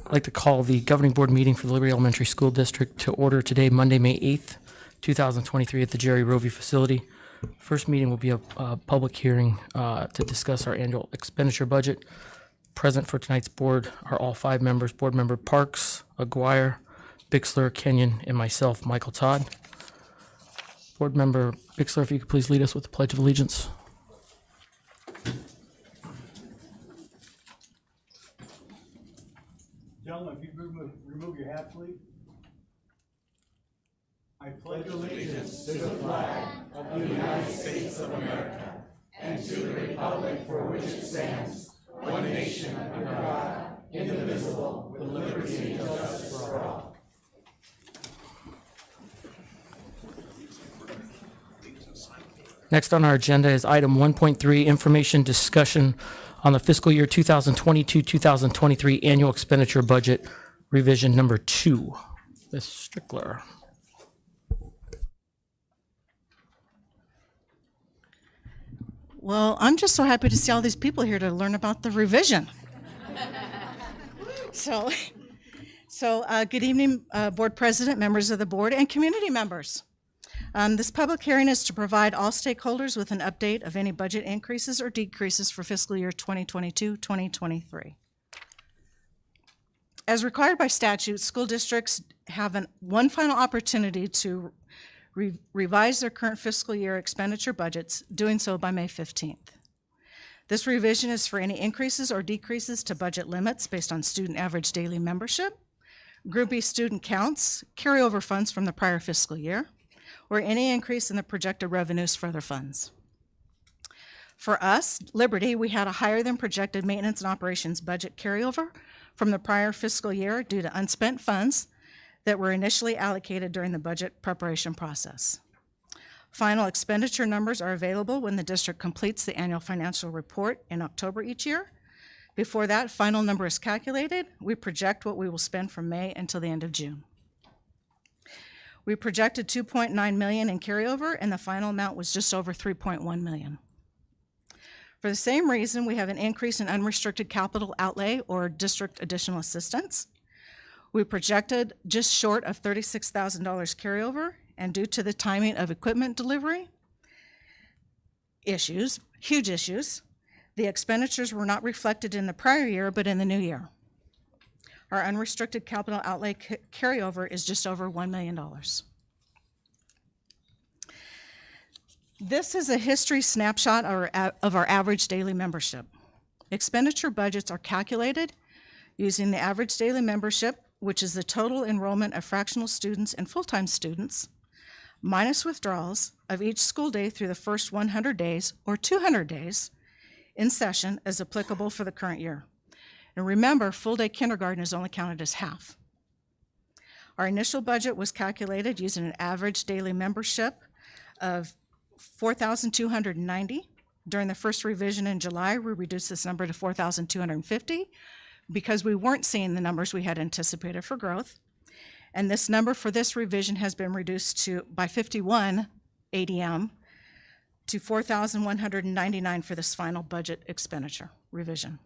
I'd like to call the governing board meeting for the Liberty Elementary School District to order today, Monday, May 8th, 2023 at the Jerry Rovey facility. First meeting will be a public hearing to discuss our annual expenditure budget. Present for tonight's board are all 5 members, Board Member Parks, Aguirre, Bixler, Kenyon, and myself, Michael Todd. Board Member Bixler, if you could please lead us with the Pledge of Allegiance. Gentlemen, if you remove your hat, please. I pledge allegiance to the flag of the United States of America and to the republic for which it stands, one nation under God, indivisible, with liberty and justice for all. Next on our agenda is item 1.3, information discussion on the fiscal year 2022-2023 annual expenditure budget revision number 2. Ms. Strickler. Well, I'm just so happy to see all these people here to learn about the revision. So good evening, Board President, members of the board, and community members. This public hearing is to provide all stakeholders with an update of any budget increases or decreases for fiscal year 2022-2023. As required by statute, school districts have one final opportunity to revise their current fiscal year expenditure budgets, doing so by May 15th. This revision is for any increases or decreases to budget limits based on student average daily membership, Group B student counts, carryover funds from the prior fiscal year, or any increase in the projected revenues for other funds. For us, Liberty, we had a higher than projected maintenance and operations budget carryover from the prior fiscal year due to unspent funds that were initially allocated during the budget preparation process. Final expenditure numbers are available when the district completes the annual financial report in October each year. Before that final number is calculated, we project what we will spend from May until the end of June. We projected $2.9 million in carryover, and the final amount was just over $3.1 million. For the same reason, we have an increase in unrestricted capital outlay or district additional assistance. We projected just short of $36,000 carryover, and due to the timing of equipment delivery issues, huge issues, the expenditures were not reflected in the prior year, but in the new year. Our unrestricted capital outlay carryover is just over $1 million. This is a history snapshot of our average daily membership. Expenditure budgets are calculated using the average daily membership, which is the total enrollment of fractional students and full-time students, minus withdrawals of each school day through the first 100 days or 200 days in session as applicable for the current year. And remember, full-day kindergarten is only counted as half. Our initial budget was calculated using an average daily membership of 4,290. During the first revision in July, we reduced this number to 4,250 because we weren't seeing the numbers we had anticipated for growth. And this number for this revision has been reduced by 51 ADM to 4,199 for this final budget expenditure revision.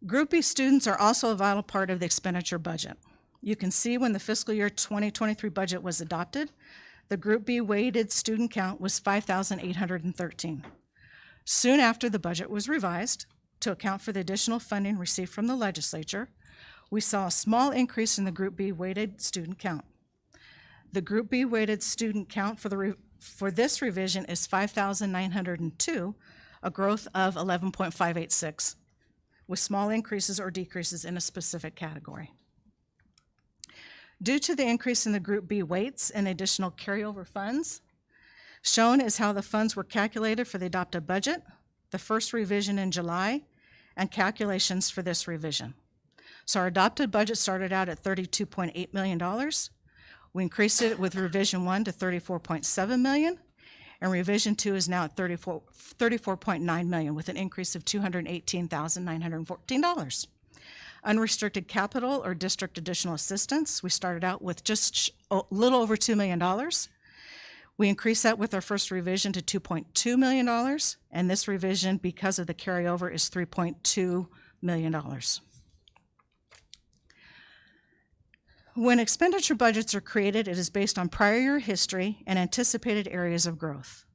Group B students are also a vital part of the expenditure budget. You can see when the fiscal year 2023 budget was adopted, the Group B weighted student count was 5,813. Soon after the budget was revised to account for the additional funding received from the legislature, we saw a small increase in the Group B weighted student count. The Group B weighted student count for this revision is 5,902, a growth of 11.586. with small increases or decreases in a specific category. Due to the increase in the Group B weights and additional carryover funds, shown is how the funds were calculated for the adopted budget, the first revision in July, and calculations for this revision. So our adopted budget started out at $32.8 million. We increased it with revision 1 to $34.7 million, and revision 2 is now at $34.9 million with an increase of $218,914. Unrestricted capital or district additional assistance, we started out with just a little over $2 million. We increased that with our first revision to $2.2 million, and this revision, because of the carryover, is $3.2 million. When expenditure budgets are created, it is based on prior year history and anticipated areas of growth.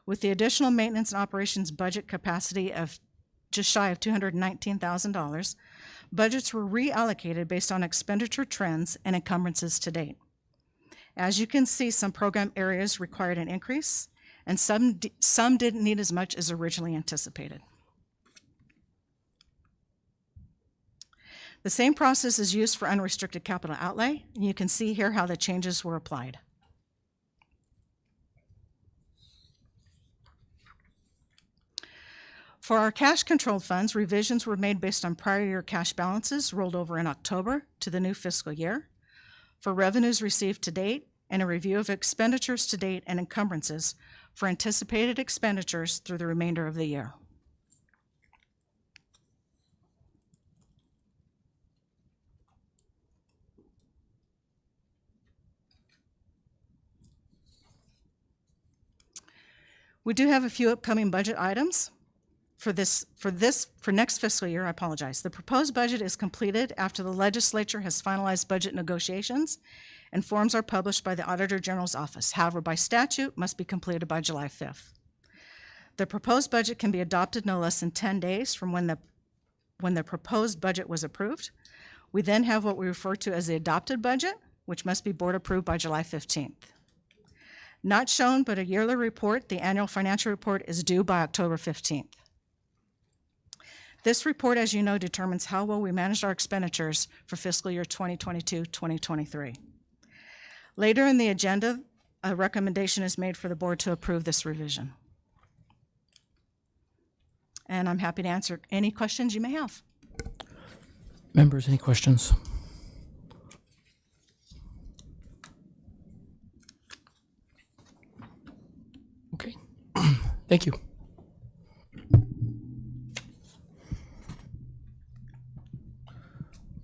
With the additional maintenance and operations budget capacity of just shy of $219,000, budgets were reallocated based on expenditure trends and encumbrances to date. As you can see, some program areas required an increase, and some didn't need as much as originally anticipated. The same process is used for unrestricted capital outlay, and you can see here how the changes were applied. For our cash controlled funds, revisions were made based on prior year cash balances rolled over in October to the new fiscal year, for revenues received to date, and a review of expenditures to date and encumbrances for anticipated expenditures through the remainder of the year. We do have a few upcoming budget items for next fiscal year. I apologize. The proposed budget is completed after the legislature has finalized budget negotiations and forms are published by the Auditor General's office. However, by statute, must be completed by July 5th. The proposed budget can be adopted no less than 10 days from when the proposed budget was approved. We then have what we refer to as the adopted budget, which must be board approved by July 15th. Not shown, but a yearly report, the annual financial report, is due by October 15th. This report, as you know, determines how well we managed our expenditures for fiscal year 2022-2023. Later in the agenda, a recommendation is made for the board to approve this revision. And I'm happy to answer any questions you may have. Members, any questions? Okay, thank you.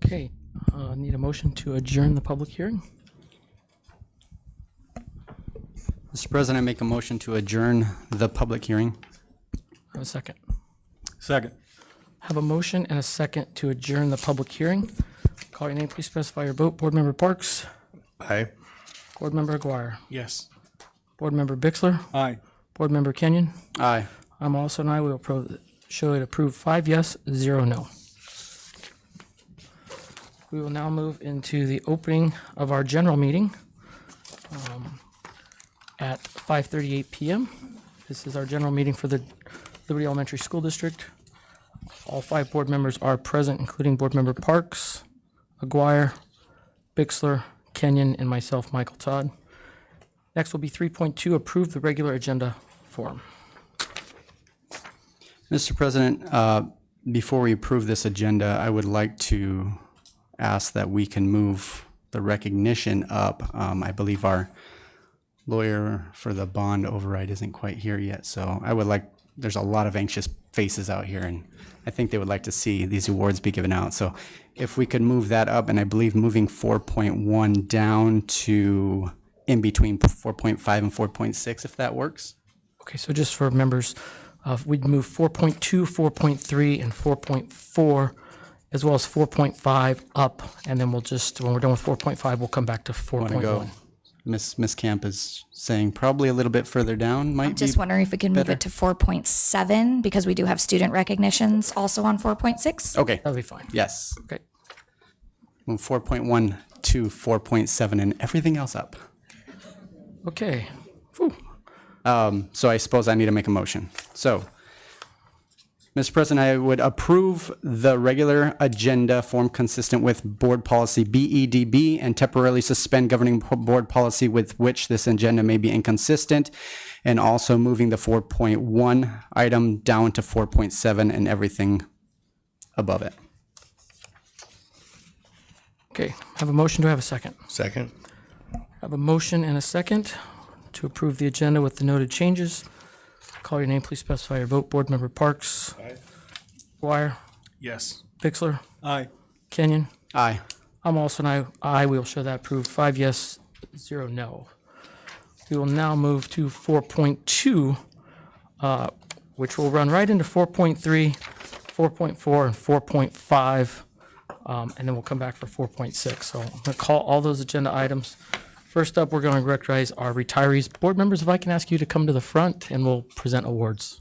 Okay, need a motion to adjourn the public hearing? Mr. President, I make a motion to adjourn the public hearing. Have a second. Second. Have a motion and a second to adjourn the public hearing. Call your name, please specify your vote. Board Member Parks? Aye. Board Member Aguirre? Yes. Board Member Bixler? Aye. Board Member Kenyon? Aye. I'm also an aye. We will show it approved 5 yes, 0 no. We will now move into the opening of our general meeting at 5:38 p.m. This is our general meeting for the Liberty Elementary School District. All 5 board members are present, including Board Member Parks, Aguirre, Bixler, Kenyon, and myself, Michael Todd. Next will be 3.2, approve the regular agenda form. Mr. President, before we approve this agenda, I would like to ask that we can move the recognition up. I believe our lawyer for the bond override isn't quite here yet, so I would like, there's a lot of anxious faces out here, and I think they would like to see these awards be given out. So if we could move that up, and I believe moving 4.1 down to in between 4.5 and 4.6, if that works. Okay, so just for members, we'd move 4.2, 4.3, and 4.4, as well as 4.5 up, and then we'll just, when we're done with 4.5, we'll come back to Want to go? 4.1. Miss Camp is saying probably a little bit further down might Just be. wondering if we can move it to 4.7 because we do have student recognitions also on 4.6. Okay, That'll be fine. yes. Okay. Move 4.1 to 4.7 and everything else up. Okay. Whew. So I suppose I need to make a motion. So, Mr. President, I would approve the regular agenda form consistent with board policy BEDB and temporarily suspend governing board policy with which this agenda may be inconsistent, and also moving the 4.1 item down to 4.7 and everything above it. Okay, have a motion. Do I have a second? Second. Have a motion and a second to approve the agenda with the noted changes. Call your name, please specify your vote. Board Member Parks? Aye. Dwyer? Yes. Bixler? Aye. Kenyon? Aye. I'm also an aye. We will show that approved 5 yes, 0 no. We will now move to 4.2, which will run right into 4.3, 4.4, and 4.5 and then we'll come back for 4.6. So I'm going to call all those agenda items. First up, we're going to recognize our retirees. Board members, if I can ask you to come to the front, and we'll present awards.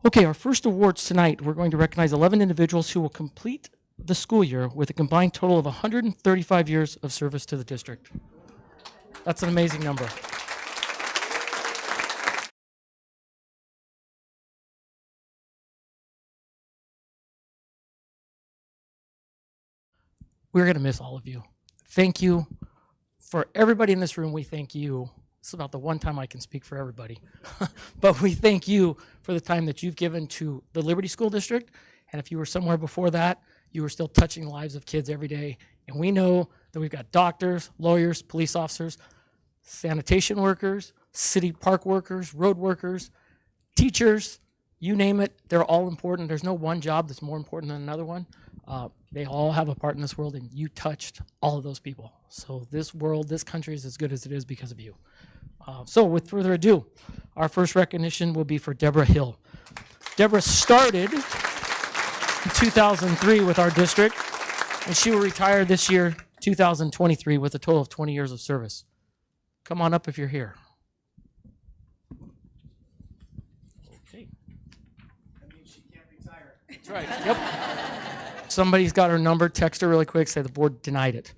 Okay, our first awards tonight, we're going to recognize 11 individuals who will complete the school year with a combined total of 135 years of service to the district. That's an amazing number. We're going to miss all of you. Thank you. For everybody in this room, we thank you. It's about the one time I can speak for everybody. But we thank you for the time that you've given to the Liberty School District. And if you were somewhere before that, you were still touching the lives of kids every day. And we know that we've got doctors, lawyers, police officers, sanitation workers, city park workers, road workers, teachers, you name it, they're all important. There's no one job that's more important than another one. They all have a part in this world, and you touched all of those people. So this world, this country is as good as it is because of you. So with further ado, our first recognition will be for Deborah Hill. Deborah started in 2003 with our district, and she will retire this year, 2023, with a total of 20 years of service. Come on up if you're here. Okay. That means she can't retire. That's right. Yep. Somebody's got her number. Text her really quick. Say the board denied it.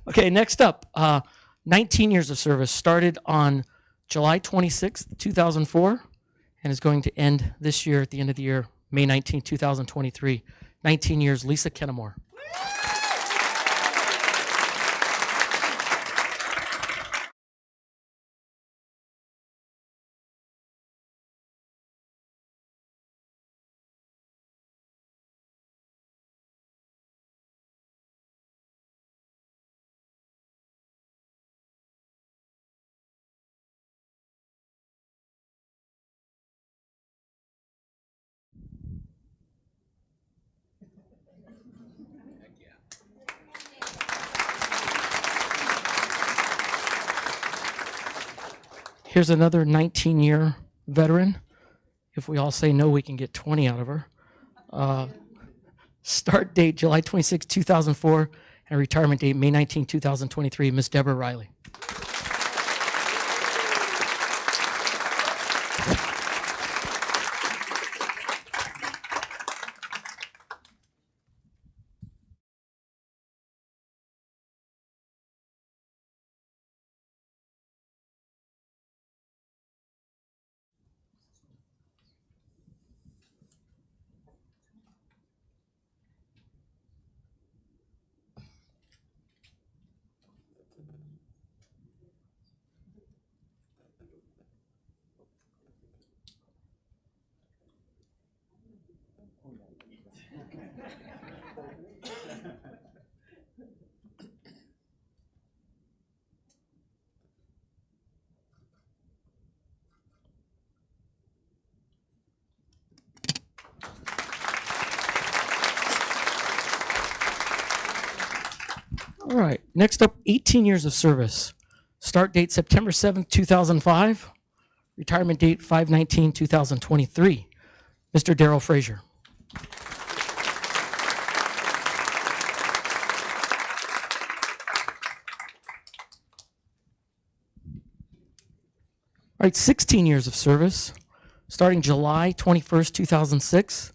Okay, next up, 19 years of service. Started on July 26th, 2004, and is going to end this year at the end of the year, May 19, 2023. 19 years, Lisa Kennemore. Here's another 19-year veteran. If we all say no, we can get 20 out of her. Start date, July 26, 2004, and retirement date, May 19, 2023, Miss Deborah Riley. All right, next up, 18 years of service. Start date September 7th, 2005. Retirement date 5/19/2023. Mr. Darrell Frazier. All right, 16 years of service, starting July 21st, 2006,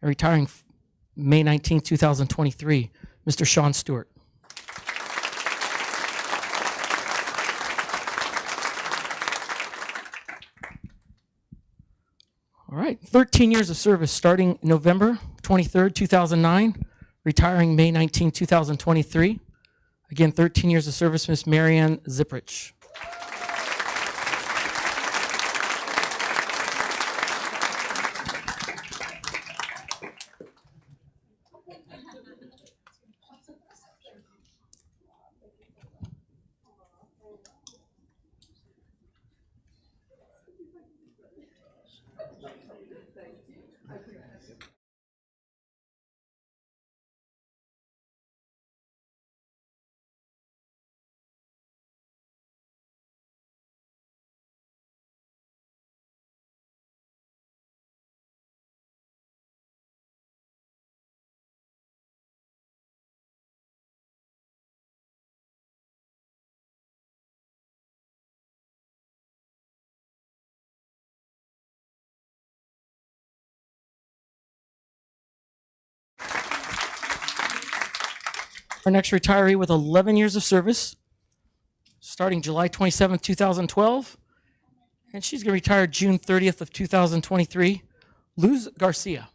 and retiring May 19th, 2023. Mr. Sean Stewart. All right, 13 years of service, starting November 23rd, 2009, retiring May 19, 2023. Again, 13 years of service, Miss Marianne Zipprich. Our next retiree with 11 years of service, starting July 27th, 2012, and she's going to retire June 30th of 2023, Luz Garcia.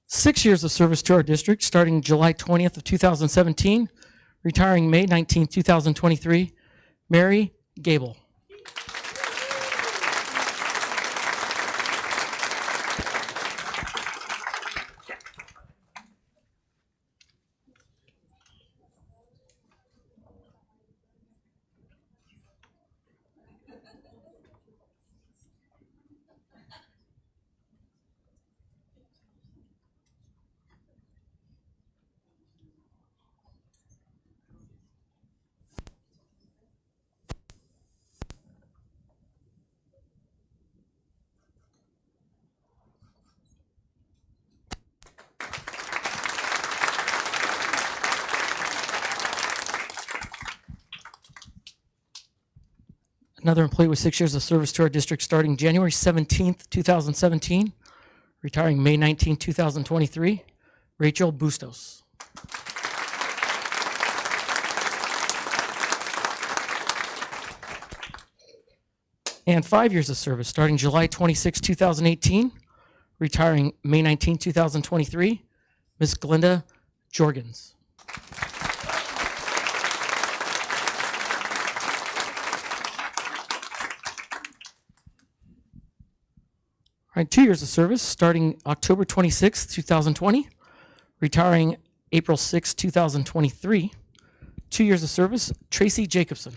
Six years of service to our district, starting July 20th of 2017, retiring May 19th, 2023, Mary Gable. Another employee with 6 years of service to our district, starting January 17th, 2017, retiring May 19th, 2023, Rachel Bustos. And 5 years of service, starting July 26, 2018, retiring May 19, 2023, Ms. Glenda Jorgens. All right, 2 years of service, starting October 26, 2020, retiring April 6, 2023. 2 years of service, Tracy Jacobson.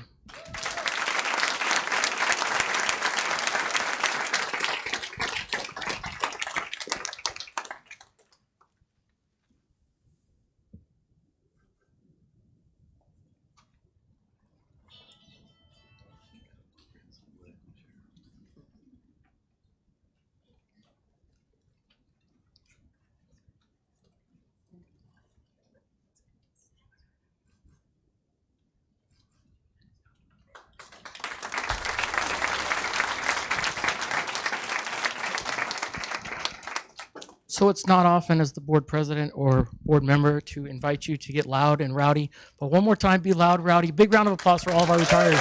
So it's not often as the board president or board member to invite you to get loud and rowdy, but one more time, be loud, rowdy. Big round of applause for all of our retirees.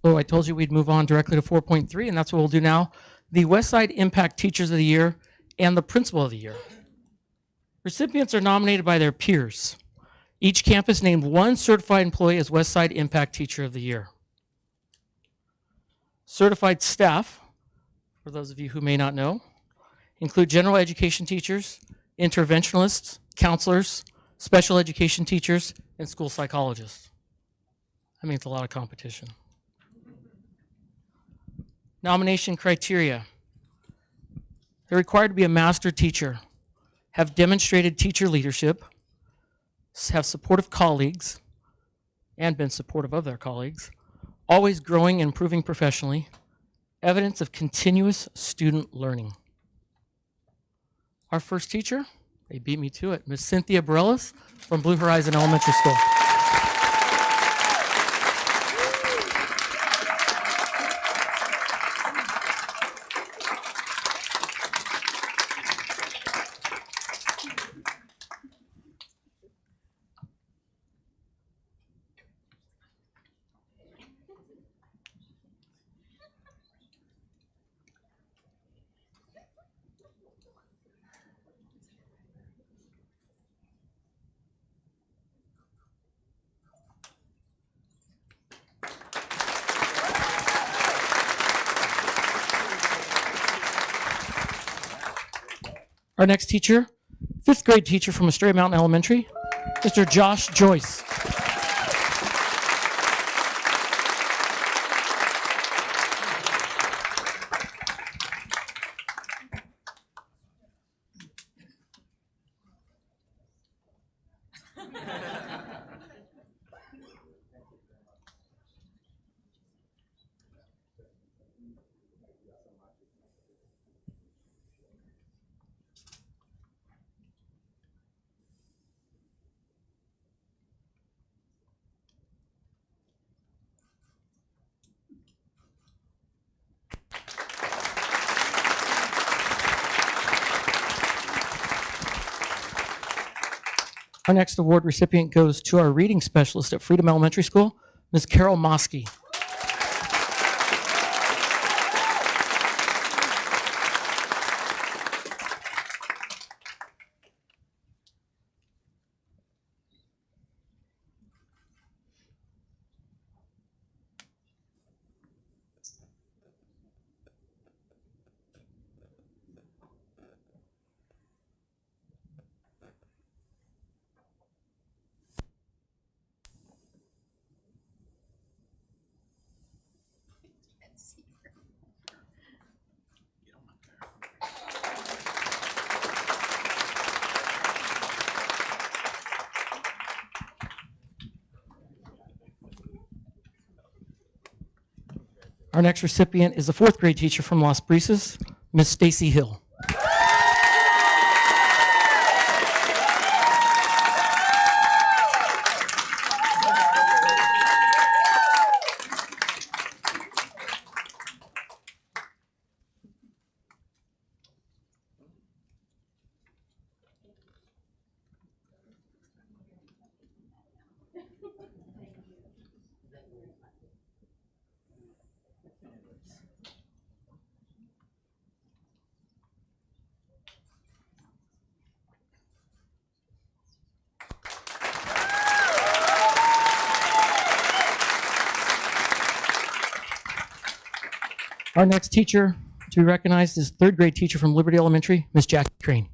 So I told you we'd move on directly to 4.3, and that's what we'll do now. The Westside Impact Teachers of the Year and the Principal of the Year. Recipients are nominated by their peers. Each campus named one certified employee as Westside Impact Teacher of the Year. Certified staff, for those of you who may not know, include general education teachers, interventionalists, counselors, special education teachers, and school psychologists. I mean, it's a lot of competition. Nomination criteria. They're required to be a master teacher, have demonstrated teacher leadership, have supportive colleagues, and been supportive of their colleagues, always growing and improving professionally, evidence of continuous student learning. Our first teacher, they beat me to it, Ms. Cynthia Bareilles from Blue Horizon Elementary School. Our next teacher, fifth grade teacher from Estrella Mountain Elementary, Mr. Josh Joyce. Our next award recipient goes to our reading specialist at Freedom Elementary School, Ms. Carol Mosky. Our next recipient is a fourth grade teacher from Las Brisas, Ms. Stacy Hill. Our next teacher to be recognized is third grade teacher from Liberty Elementary, Ms. Jackie Crane.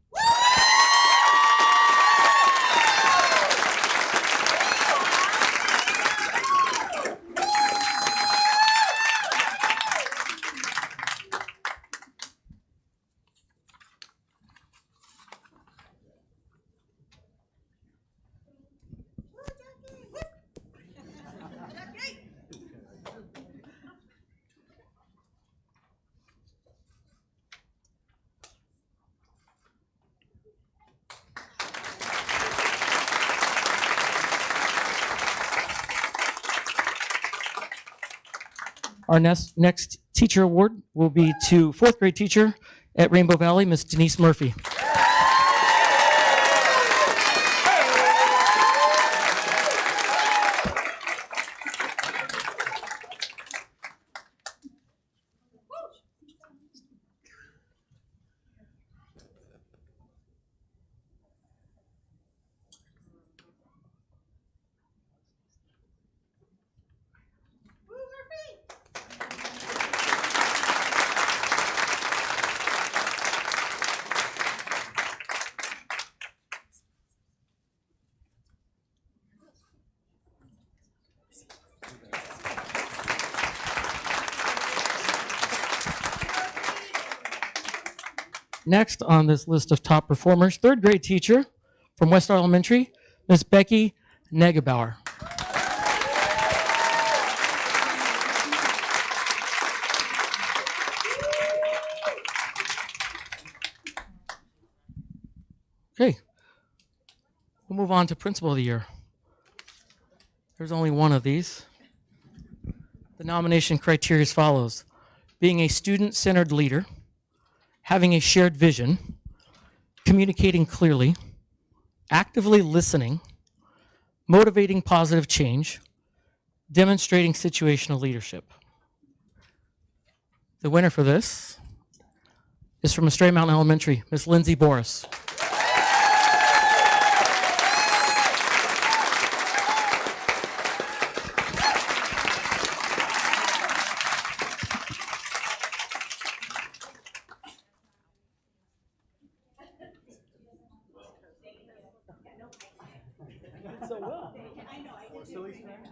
Our next teacher award will be to fourth grade teacher at Rainbow Valley, Ms. Denise Murphy. Next on this list of top performers, third grade teacher from West Elementary, Ms. Becky Negebauer. Okay, we'll move on to Principal of the Year. There's only one of these. The nomination criteria as follows: being a student-centered leader, having a shared vision, communicating clearly, actively listening, motivating positive change, demonstrating situational leadership. The winner for this is from Estrella Mountain Elementary, Ms. Lindsay Boris.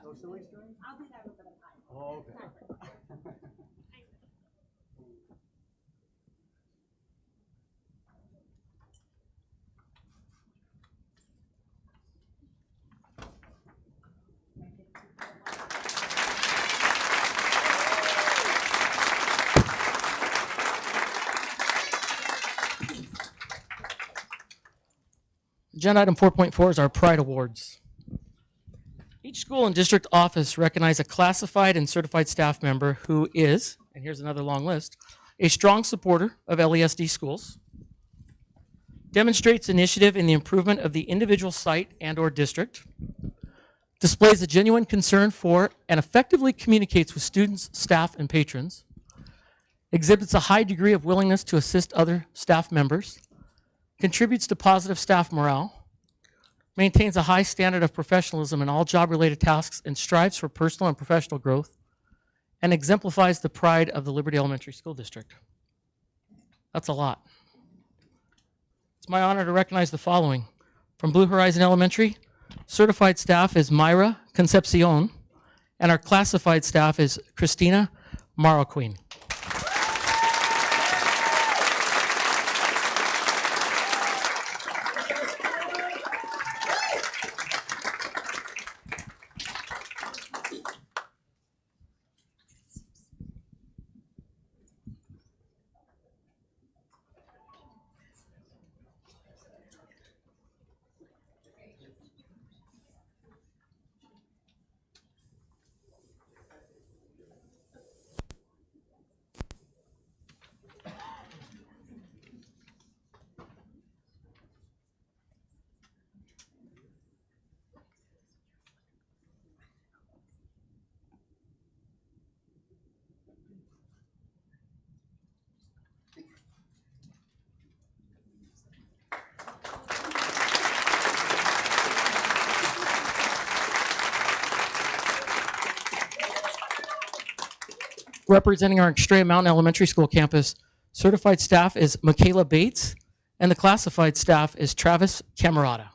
socially strange? I'll do that with the pie. Oh, okay. Agenda item 4.4 is our Pride Awards. Each school and district office recognize a classified and certified staff member who is, and here's another long list, a strong supporter of LESD schools, demonstrates initiative in the improvement of the individual site and/or district, displays a genuine concern for and effectively communicates with students, staff, and patrons, exhibits a high degree of willingness to assist other staff members, contributes to positive staff morale, maintains a high standard of professionalism in all job-related tasks, and strives for personal and professional growth, and exemplifies the pride of the Liberty Elementary School District. That's a lot. It's my honor to recognize the following. From Blue Horizon Elementary, certified staff is Myra Concepcion, and our classified staff is Christina Marroquin. Representing our Estrella Mountain Elementary School campus, certified staff is Michaela Bates, and the classified staff is Travis Camerata.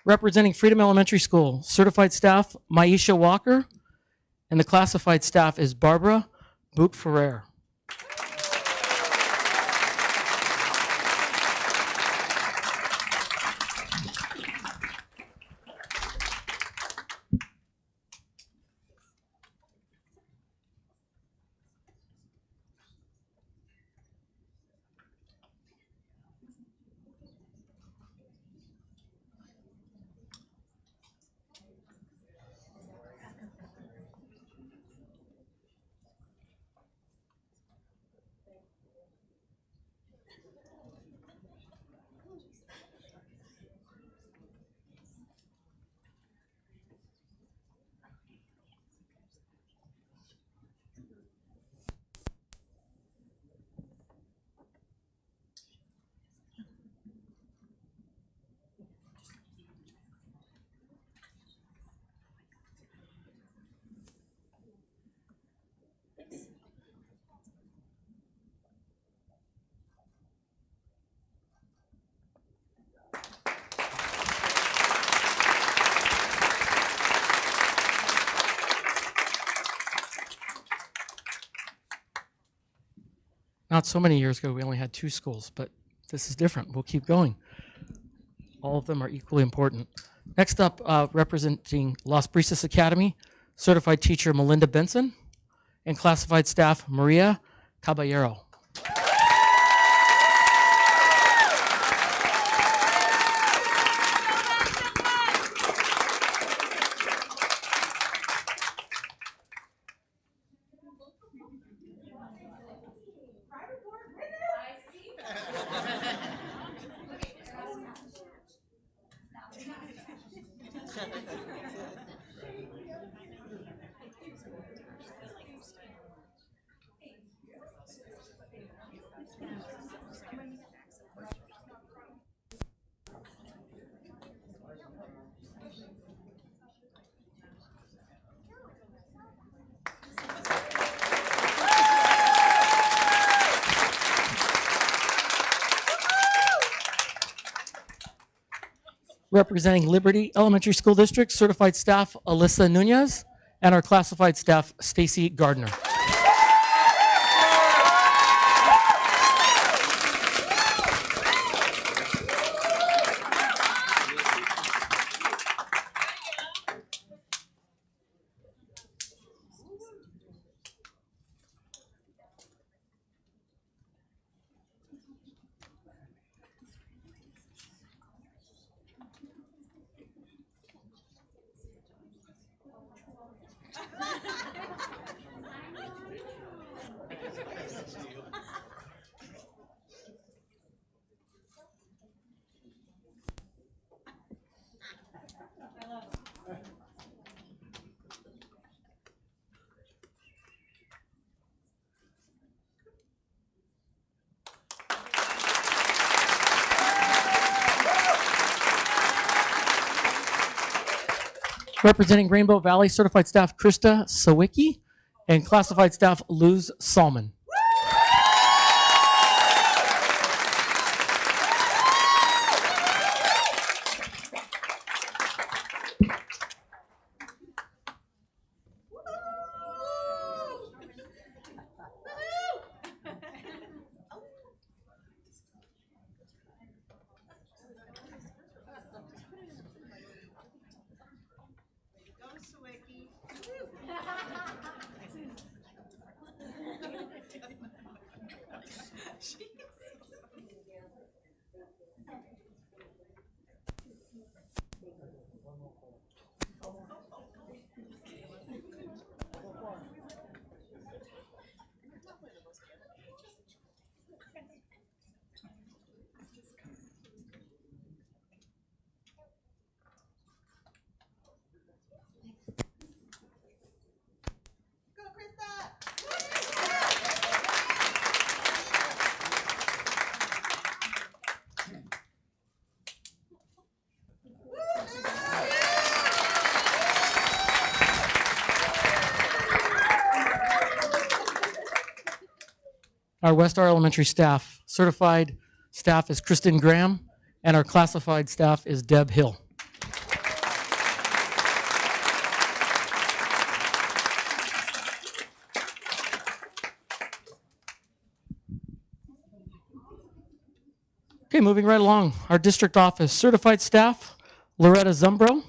Representing Freedom Elementary School, certified staff Maisha Walker, and the classified staff is Barbara Book-Ferrer. Not so many years ago, we only had 2 schools, but this is different. We'll keep going. All of them are equally important. Next up, representing Las Brisas Academy, certified teacher Melinda Benson, and classified staff Maria Caballero. Representing Liberty Elementary School District, certified staff Alyssa Nunez, and our classified staff Stacy Gardner. Representing Rainbow Valley, certified staff Krista Sawicki, and classified staff Luz Salman. Our West Star Elementary staff, certified staff is Kristen Graham, and our classified staff is Deb Hill. Okay, moving right along. Our district office, certified staff, Loretta Zumbro.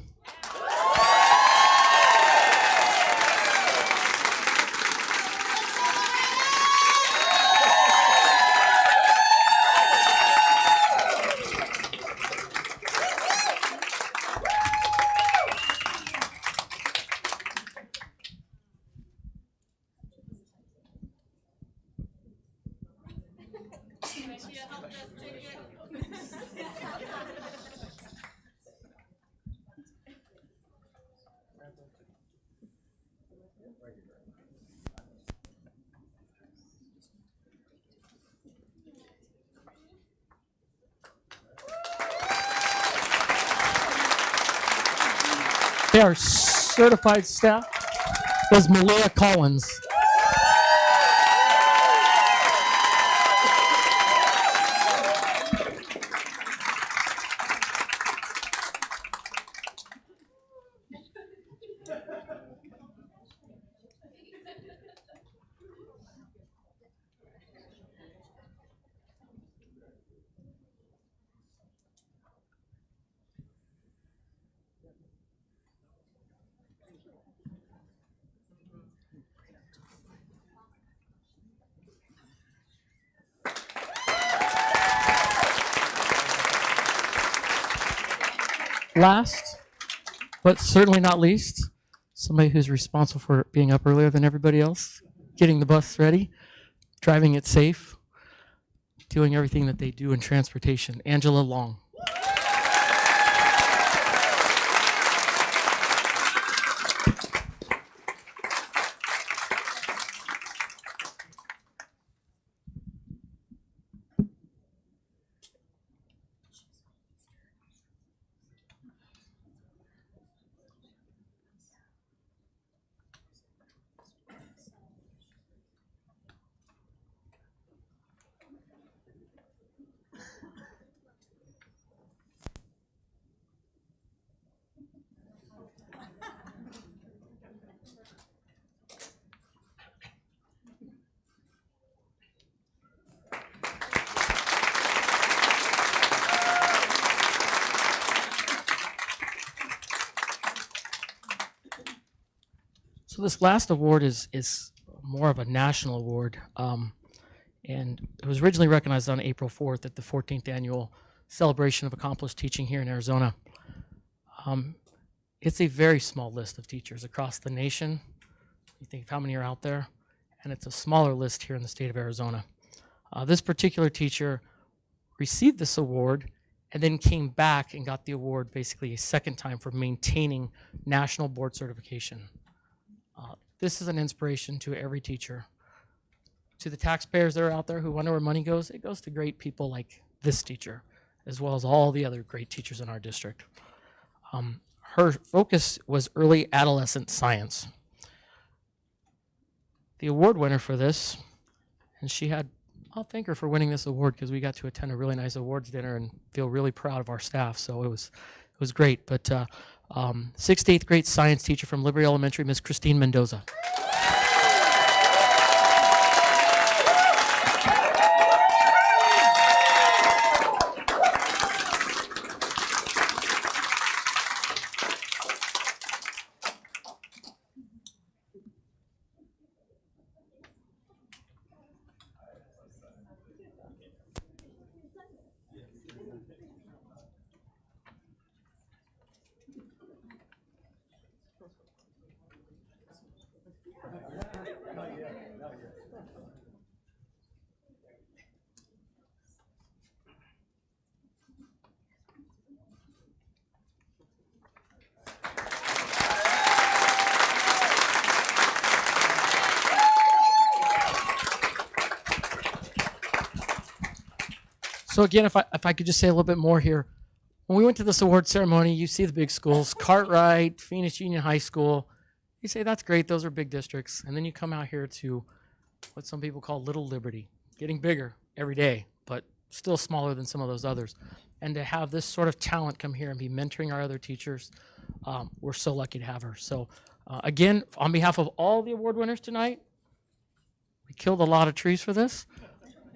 Our certified staff is Malia Collins. last, but certainly not least, somebody who's responsible for being up earlier than everybody else, getting the bus ready, driving it safe, doing everything that they do in transportation. Angela Long. So this last award is more of a national award, and it was originally recognized on April 4th at the 14th annual celebration of accomplished teaching here in Arizona. It's a very small list of teachers across the nation. You think of how many are out there, and it's a smaller list here in the state of Arizona. This particular teacher received this award and then came back and got the award basically a second time for maintaining national board certification. This is an inspiration to every teacher. To the taxpayers that are out there who wonder where money goes, it goes to great people like this teacher, as well as all the other great teachers in our district. Her focus was early adolescent science. The award winner for this, and I'll thank her for winning this award because we got to attend a really nice awards dinner and feel really proud of our staff, so it was great. But 6th to 8th grade science teacher from Liberty Elementary, Miss Christine Mendoza. So again, if I could just say a little bit more here. When we went to this award ceremony, you see the big schools, Cartwright, Phoenix Union High School. You say, that's great, those are big districts. And then you come out here to what some people call Little Liberty, getting bigger every day, but still smaller than some of those others. And to have this sort of talent come here and be mentoring our other teachers, we're so lucky to have her. So again, on behalf of all the award winners tonight, we killed a lot of trees for this.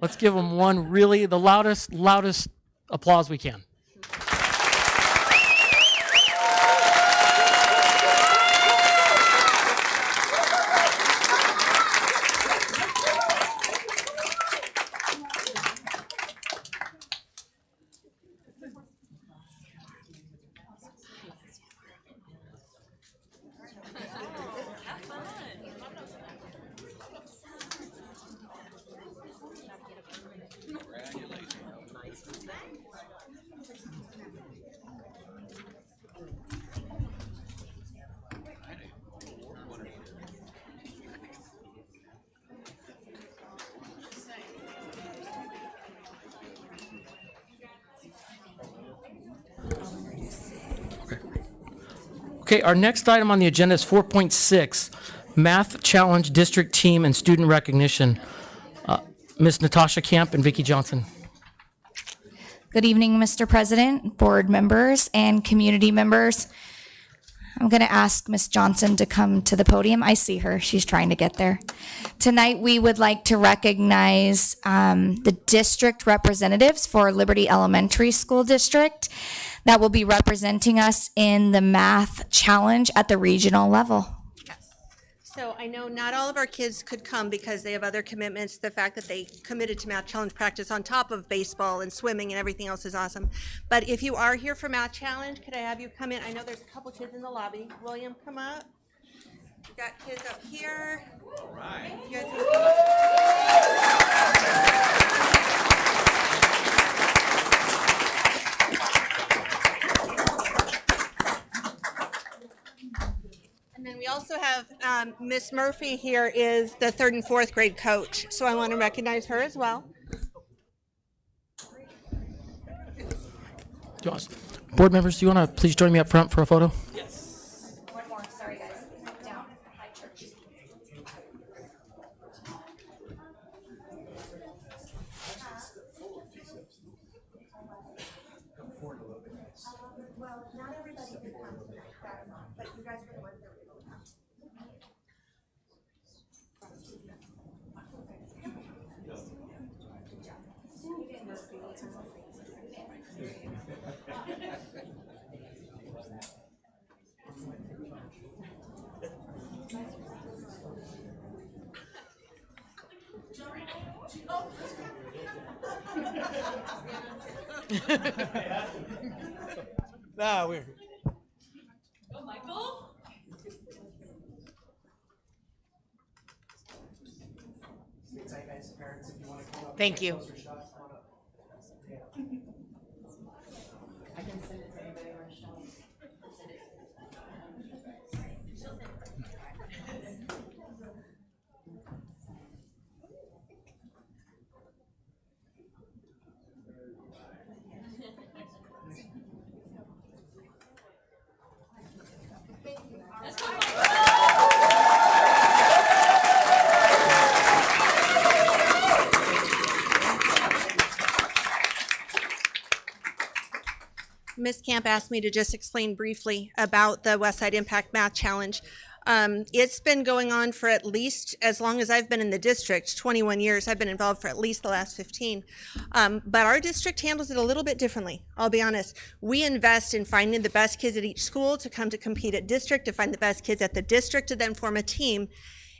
Let's give them one really, the loudest applause we can. Okay, our next item on the agenda is 4.6, Math Challenge District Team and Student Recognition. Ms. Natasha Camp and Vicki Johnson. Good evening, Mr. President, board members, and community members. I'm going to ask Ms. Johnson to come to the podium. I see her. She's trying to get there. Tonight, we would like to recognize the district representatives for Liberty Elementary School District that will be representing us in the Math Challenge at the regional level. So I know not all of our kids could come because they have other commitments. The fact that they committed to Math Challenge practice on top of baseball and swimming and everything else is awesome. But if you are here for Math Challenge, could I have you come in? I know there's a couple kids in the lobby. William, come up. We've got kids up here. All right. You guys can come up. And then we also have Miss Murphy here is the 3rd and 4th grade coach. So I want to recognize her as well. Board members, do you want to please join me up front for a photo? One more, sorry guys. Down, high church. We're. Thank you. Ms. Camp asked me to just explain briefly about the Westside Impact Math Challenge. It's been going on for at least as long as I've been in the district, 21 years. I've been involved for at least the last 15. But our district handles it a little bit differently, I'll be honest. We invest in finding the best kids at each school to come to compete at district, to find the best kids at the district, to then form a team.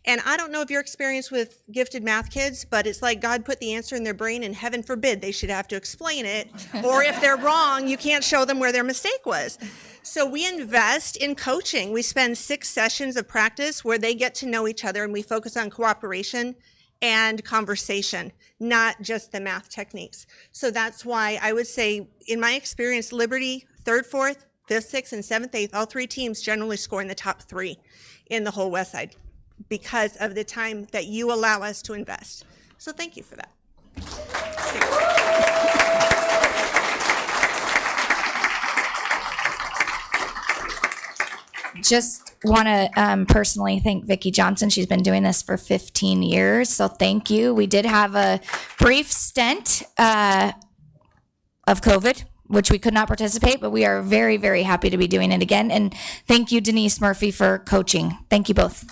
And I don't know if your experience with gifted math kids, but it's like God put the answer in their brain and heaven forbid they should have to explain it. Or if they're wrong, you can't show them where their mistake was. So we invest in coaching. We spend 6 sessions of practice where they get to know each other, and we focus on cooperation and conversation, not just the math techniques. So that's why I would say, in my experience, Liberty, 3rd, 4th, 5th, 6th, and 7th, 8th, all 3 teams generally score in the top 3 in the whole West Side, because of the time that you allow us to invest. So thank you for that. Just want to personally thank Vicki Johnson. She's been doing this for 15 years, so thank you. We did have a brief stint of COVID, which we could not participate, but we are very, very happy to be doing it again. And thank you, Denise Murphy, for coaching. Thank you both.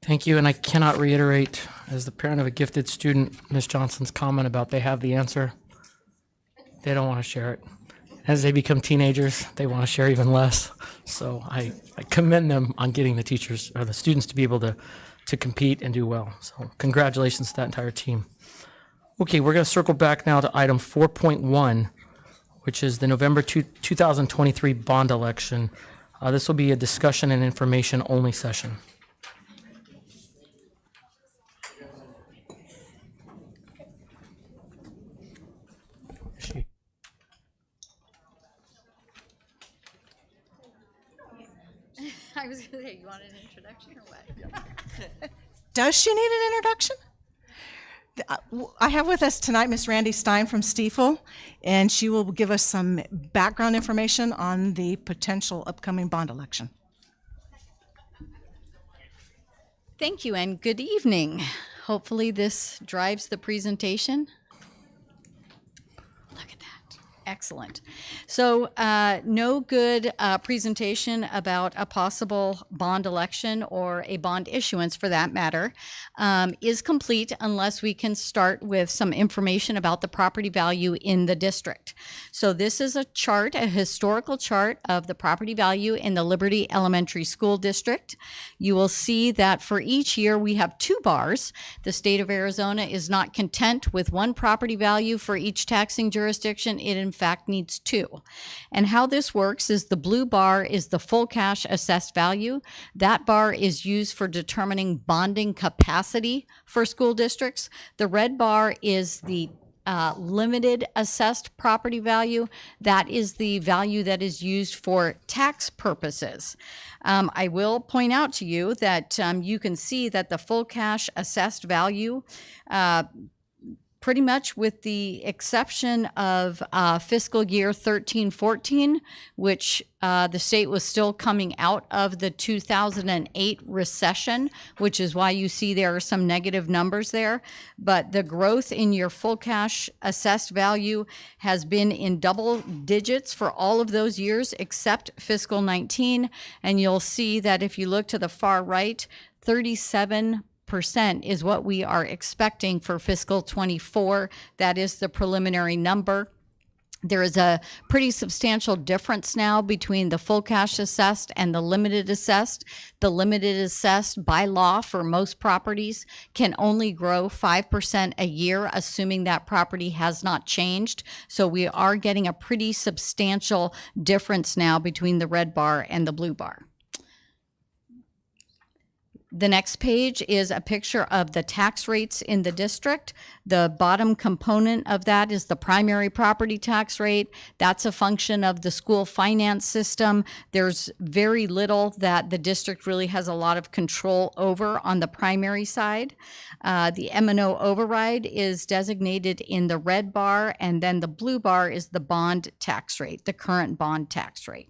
Thank you, and I cannot reiterate, as the parent of a gifted student, Ms. Johnson's comment about they have the answer. They don't want to share it. As they become teenagers, they want to share even less. So I commend them on getting the teachers or the students to be able to compete and do well. So congratulations to that entire team. Okay, we're going to circle back now to item 4.1, which is the November 2023 bond election. This will be a discussion and information only session. I was gonna say, you want an introduction or what? Does she need an introduction? I have with us tonight Miss Randy Stein from Stiefel, and she will give us some background information on the potential upcoming bond election. Thank you and good evening. Hopefully this drives the presentation. Look at that. Excellent. So no good presentation about a possible bond election or a bond issuance for that matter is complete unless we can start with some information about the property value in the district. So this is a chart, a historical chart of the property value in the Liberty Elementary School District. You will see that for each year we have 2 bars. The state of Arizona is not content with one property value for each taxing jurisdiction. It in fact needs 2. And how this works is the blue bar is the full cash assessed value. That bar is used for determining bonding capacity for school districts. The red bar is the limited assessed property value. That is the value that is used for tax purposes. I will point out to you that you can see that the full cash assessed value pretty much with the exception of fiscal year 13-14, which the state was still coming out of the 2008 recession, which is why you see there are some negative numbers there. But the growth in your full cash assessed value has been in double digits for all of those years except fiscal 19. And you'll see that if you look to the far right, 37% is what we are expecting for fiscal 24. That is the preliminary number. There is a pretty substantial difference now between the full cash assessed and the limited assessed. The limited assessed by law for most properties can only grow 5% a year, assuming that property has not changed. So we are getting a pretty substantial difference now between the red bar and the blue bar. The next page is a picture of the tax rates in the district. The bottom component of that is the primary property tax rate. That's a function of the school finance system. There's very little that the district really has a lot of control over on the primary side. The M&O override is designated in the red bar, and then the blue bar is the bond tax rate, the current bond tax rate.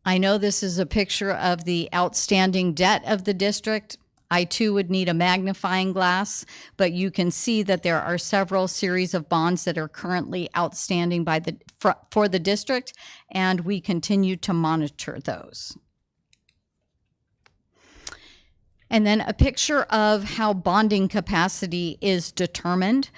I know this is a picture of the outstanding debt of the district. I too would need a magnifying glass, but you can see that there are several series of bonds that are currently outstanding for the district, and we continue to monitor those. And then a picture of how bonding capacity is determined.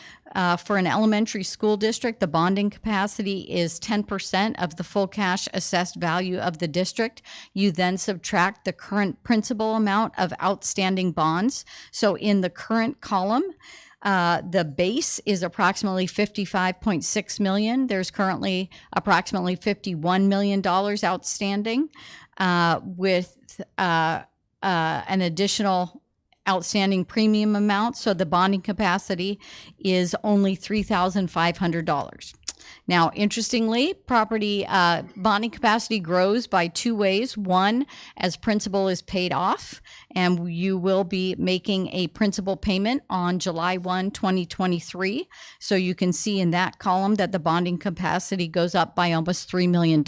For an elementary school district, the bonding capacity is 10% of the full cash assessed value of the district. You then subtract the current principal amount of outstanding bonds. So in the current column, the base is approximately $55.6 million. There's currently approximately $51 million outstanding with an additional outstanding premium amount. So the bonding capacity is only $3,500. Now, interestingly, property bonding capacity grows by 2 ways. One, as principal is paid off, and you will be making a principal payment on July 1, 2023. So you can see in that column that the bonding capacity goes up by almost $3 million.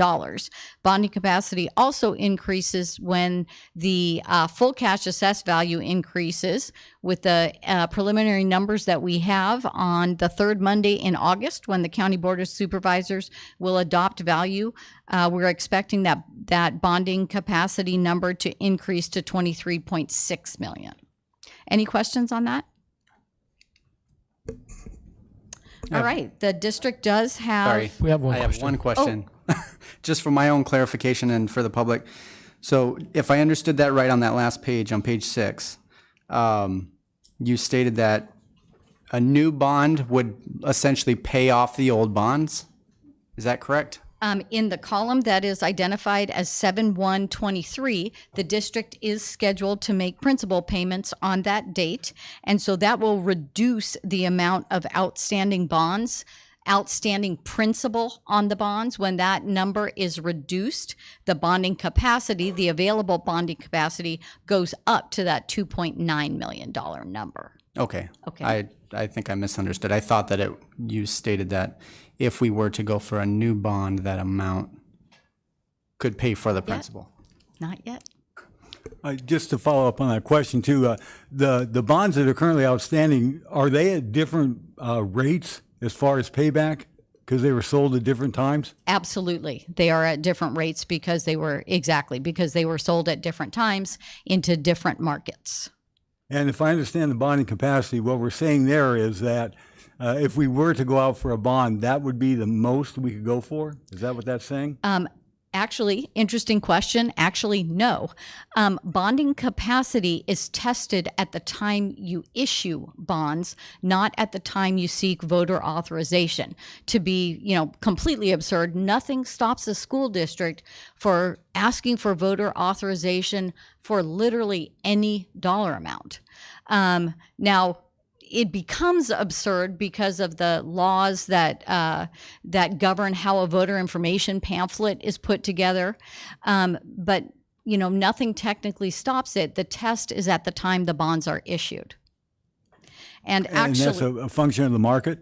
Bonding capacity also increases when the full cash assessed value increases. With the preliminary numbers that we have on the 3rd Monday in August, when the County Board of Supervisors will adopt value, we're expecting that bonding capacity number to increase to $23.6 million. Any questions on that? All right, the district does have... Sorry, We have one I have question. one question, just for my own clarification and for the public. So if I understood that right on that last page, on page 6, you stated that a new bond would essentially pay off the old bonds. Is that correct? In the column that is identified as 7/1/23, the district is scheduled to make principal payments on that date. And so that will reduce the amount of outstanding bonds, outstanding principal on the bonds. When that number is reduced, the bonding capacity, the available bonding capacity, goes up to that $2.9 million number. Okay. Okay. I think I misunderstood. I thought that you stated that if we were to go for a new bond, that amount could pay for the principal. Not yet. Just to follow up on that question too, the bonds that are currently outstanding, are they at different rates as far as payback because they were sold at different times? Absolutely. They are at different rates because they were sold at different times into different markets. And if I understand the bonding capacity, what we're saying there is that if we were to go out for a bond, that would be the most we could go for? Is that what that's saying? Actually, interesting question. Actually, no. Bonding capacity is tested at the time you issue bonds, not at the time you seek voter authorization. To be, completely absurd, nothing stops a school district for asking for voter authorization for literally any dollar amount. Now, it becomes absurd because of the laws that govern how a voter information pamphlet is put together. But nothing technically stops it. The test is at the time the bonds are issued. And actually, that's a function of the market.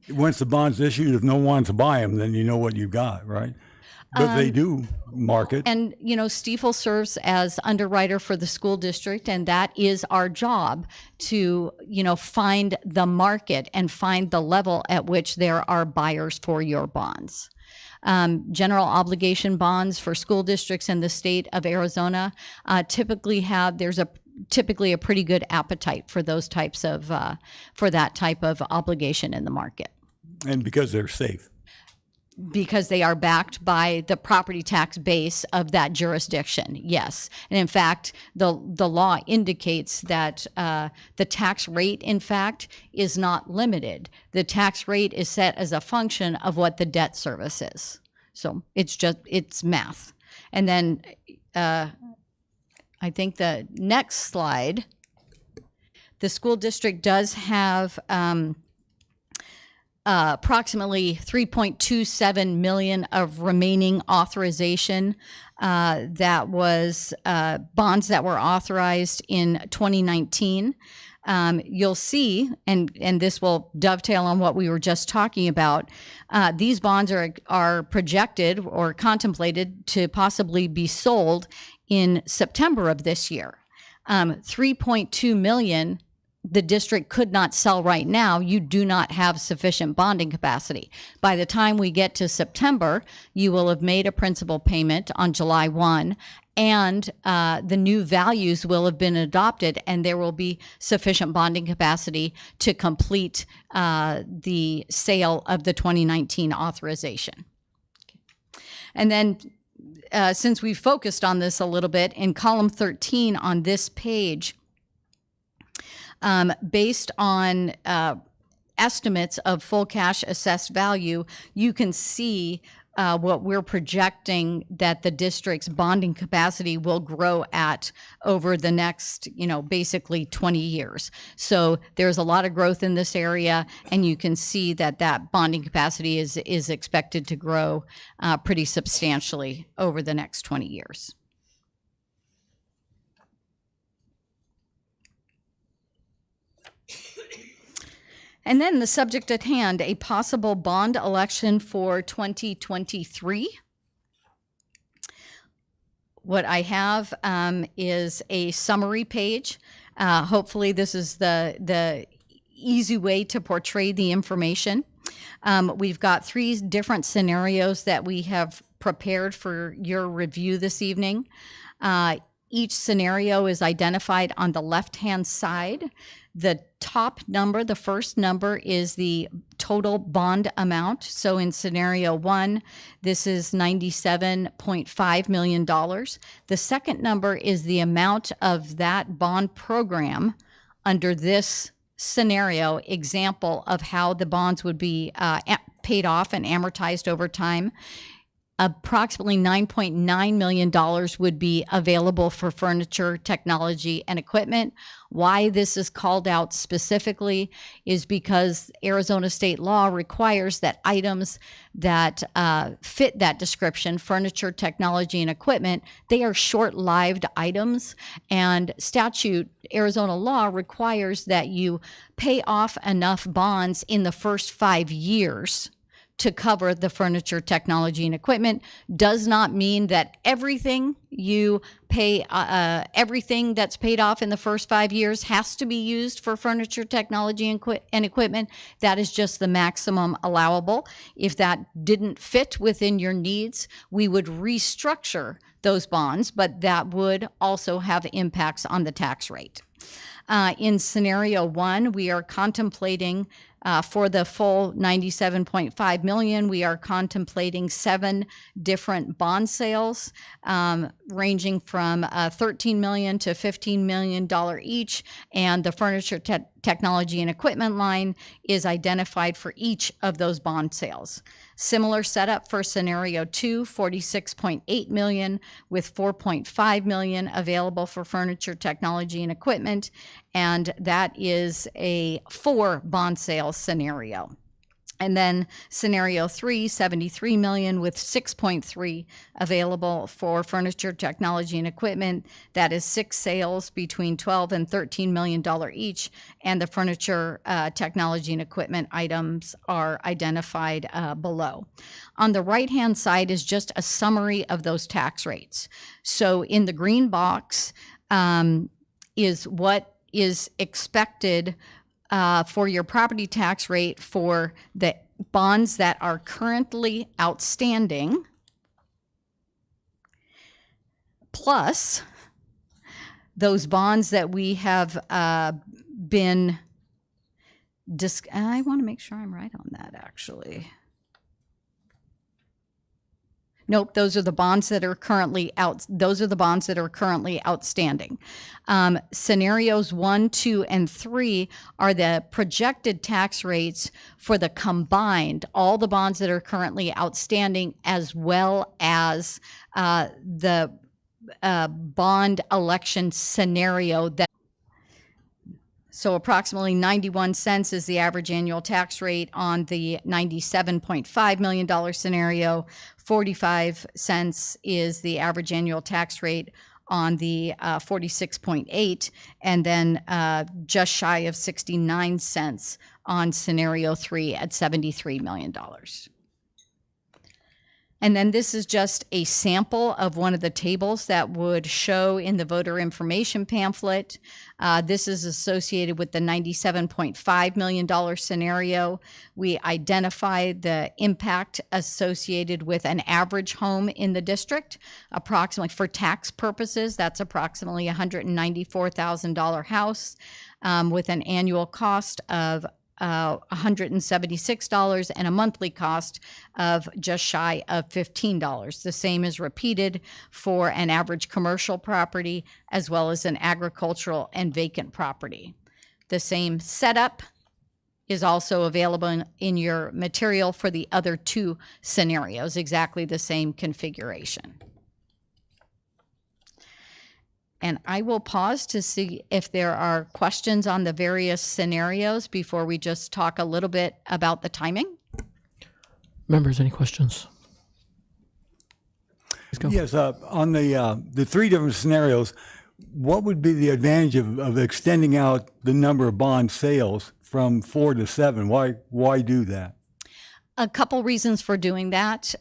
Once the bond's issued, if no one wants to buy them, then you know what you've got, right? But they do market. And, Stiefel serves as underwriter for the school district, and that is our job to, find the market and find the level at which there are buyers for your bonds. General obligation bonds for school districts in the state of Arizona typically a pretty good appetite for those types of, for that type of obligation in the market. And because they're safe. Because they are backed by the property tax base of that jurisdiction, yes. And in fact, the law indicates that the tax rate, in fact, is not limited. The tax rate is set as a function of what the debt service is. So it's math. And then I think the next slide, the school district does have approximately 3.27 million of remaining authorization that was bonds that were authorized in 2019. You'll see, and this will dovetail on what we were just talking about, these bonds are projected or contemplated to possibly be sold in September of this year. 3.2 million the district could not sell right now. You do not have sufficient bonding capacity. By the time we get to September, you will have made a principal payment on July 1, and the new values will have been adopted, and there will be sufficient bonding capacity to complete the sale of the 2019 authorization. And then since we focused on this a little bit, in column 13 on this page, based on estimates of full cash assessed value, you can see what we're projecting that the district's bonding capacity will grow at over the next, basically 20 years. So there's a lot of growth in this area, and you can see that bonding capacity is expected to grow pretty substantially over the next 20 years. And then the subject at hand, a possible bond election for 2023. What I have is a summary page. Hopefully this is the easy way to portray the information. We've got 3 different scenarios that we have prepared for your review this evening. Each scenario is identified on the left-hand side. The top number, the first number, is the total bond amount. So in scenario 1, this is $97.5 million. The second number is the amount of that bond program under this scenario example of how the bonds would be paid off and amortized over time. Approximately $9.9 million would be available for furniture, technology, and equipment. Why this is called out specifically is because Arizona state law requires that items that fit that description, furniture, technology, and equipment, they are short-lived items, and statute, Arizona law requires that you pay off enough bonds in the first 5 years to cover the furniture, technology, and equipment. Does not mean that everything you pay, everything that's paid off in the first 5 years has to be used for furniture, technology, and equipment. That is just the maximum allowable. If that didn't fit within your needs, we would restructure those bonds, but that would also have impacts on the tax rate. In scenario 1, we are contemplating for the full $97.5 million, we are contemplating 7 different bond sales, ranging from $13 million to $15 million each, and the furniture, technology, and equipment line is identified for each of those bond sales. Similar setup for scenario 2, $46.8 million, with $4.5 million available for furniture, technology, and equipment, and that is a 4 bond sales scenario. And then scenario 3, $73 million, with $6.3 available for furniture, technology, and equipment. That is 6 sales between $12 and $13 million each, and the furniture, technology, and equipment items are identified below. On the right-hand side is just a summary of those tax rates. So in the green box is what is expected for your property tax rate for the bonds that are currently outstanding, plus those bonds that we have been I want to make sure I'm right on that, actually. Nope, those are the bonds that are currently outstanding. Scenarios 1, 2, and 3 are the projected tax rates for the combined, all the bonds that are currently outstanding, as well as the bond election scenario that. So approximately 91 cents is the average annual tax rate on the $97.5 million scenario. 45 cents is the average annual tax rate on the 46.8, and then just shy of 69 cents on scenario 3 at $73 million. And then this is just a sample of one of the tables that would show in the voter information pamphlet. This is associated with the $97.5 million scenario. We identify the impact associated with an average home in the district, approximately for tax purposes, that's approximately $194,000 house with an annual cost of $176 and a monthly cost of just shy of $15. The same is repeated for an average commercial property as well as an agricultural and vacant property. The same setup is also available in your material for the other 2 scenarios, exactly the same configuration. And I will pause to see if there are questions on the various scenarios before we just talk a little bit about the timing. Members, any questions? Please go. Yes, on the 3 different scenarios, what would be the advantage of extending out the number of bond sales from 4 to 7? Why do that? A couple reasons for doing that.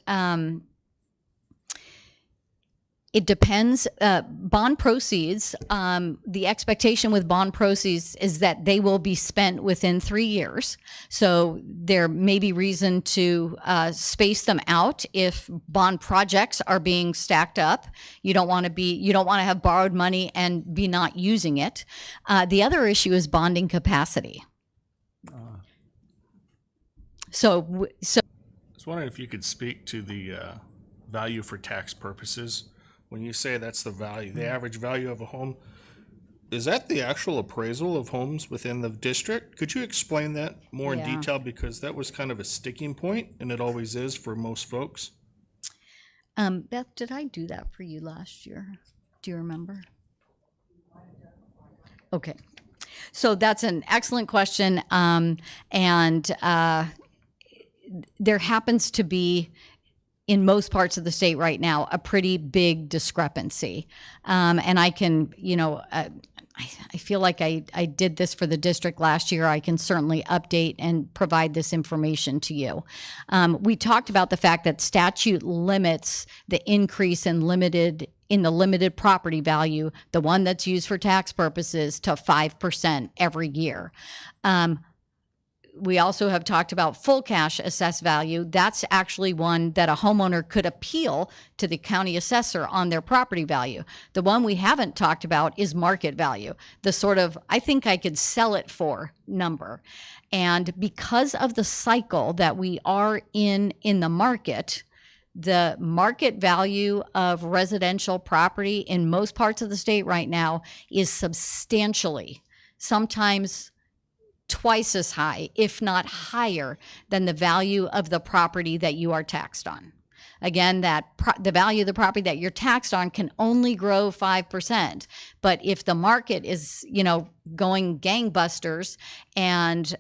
It depends. Bond proceeds, the expectation with bond proceeds is that they will be spent within 3 years. So there may be reason to space them out if bond projects are being stacked up. You don't want to have borrowed money and be not using it. The other issue is bonding capacity. So I was wondering if you could speak to the value for tax purposes. When you say that's the value, the average value of a home, is that the actual appraisal of homes within the district? Could you explain that more in detail? Because that was kind of a sticking point, and it always is for most folks. Beth, did I do that for you last year? Do you remember? Okay. So that's an excellent question. And there happens to be, in most parts of the state right now, a pretty big discrepancy. And I can, I feel like I did this for the district last year. I can certainly update and provide this information to you. We talked about the fact that statute limits the increase in the limited property value, the one that's used for tax purposes, to 5% every year. We also have talked about full cash assessed value. That's actually one that a homeowner could appeal to the county assessor on their property value. The one we haven't talked about is market value, the sort of, I think I could sell it for number. And because of the cycle that we are in the market, the market value of residential property in most parts of the state right now is substantially, sometimes twice as high, if not higher, than the value of the property that you are taxed on. Again, the value of the property that you're taxed on can only grow 5%. But if the market is, going gangbusters and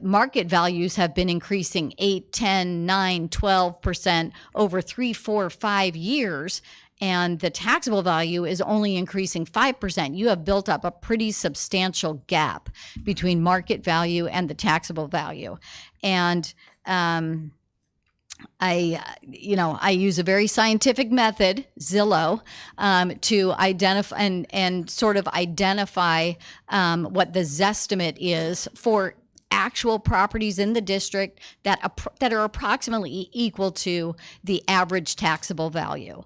market values have been increasing 8, 10, 9, 12% over 3, 4, 5 years, and the taxable value is only increasing 5%, you have built up a pretty substantial gap between market value and the taxable value. And I use a very scientific method, Zillow, to identify and sort of identify what the Zestimate is for actual properties in the district that are approximately equal to the average taxable value.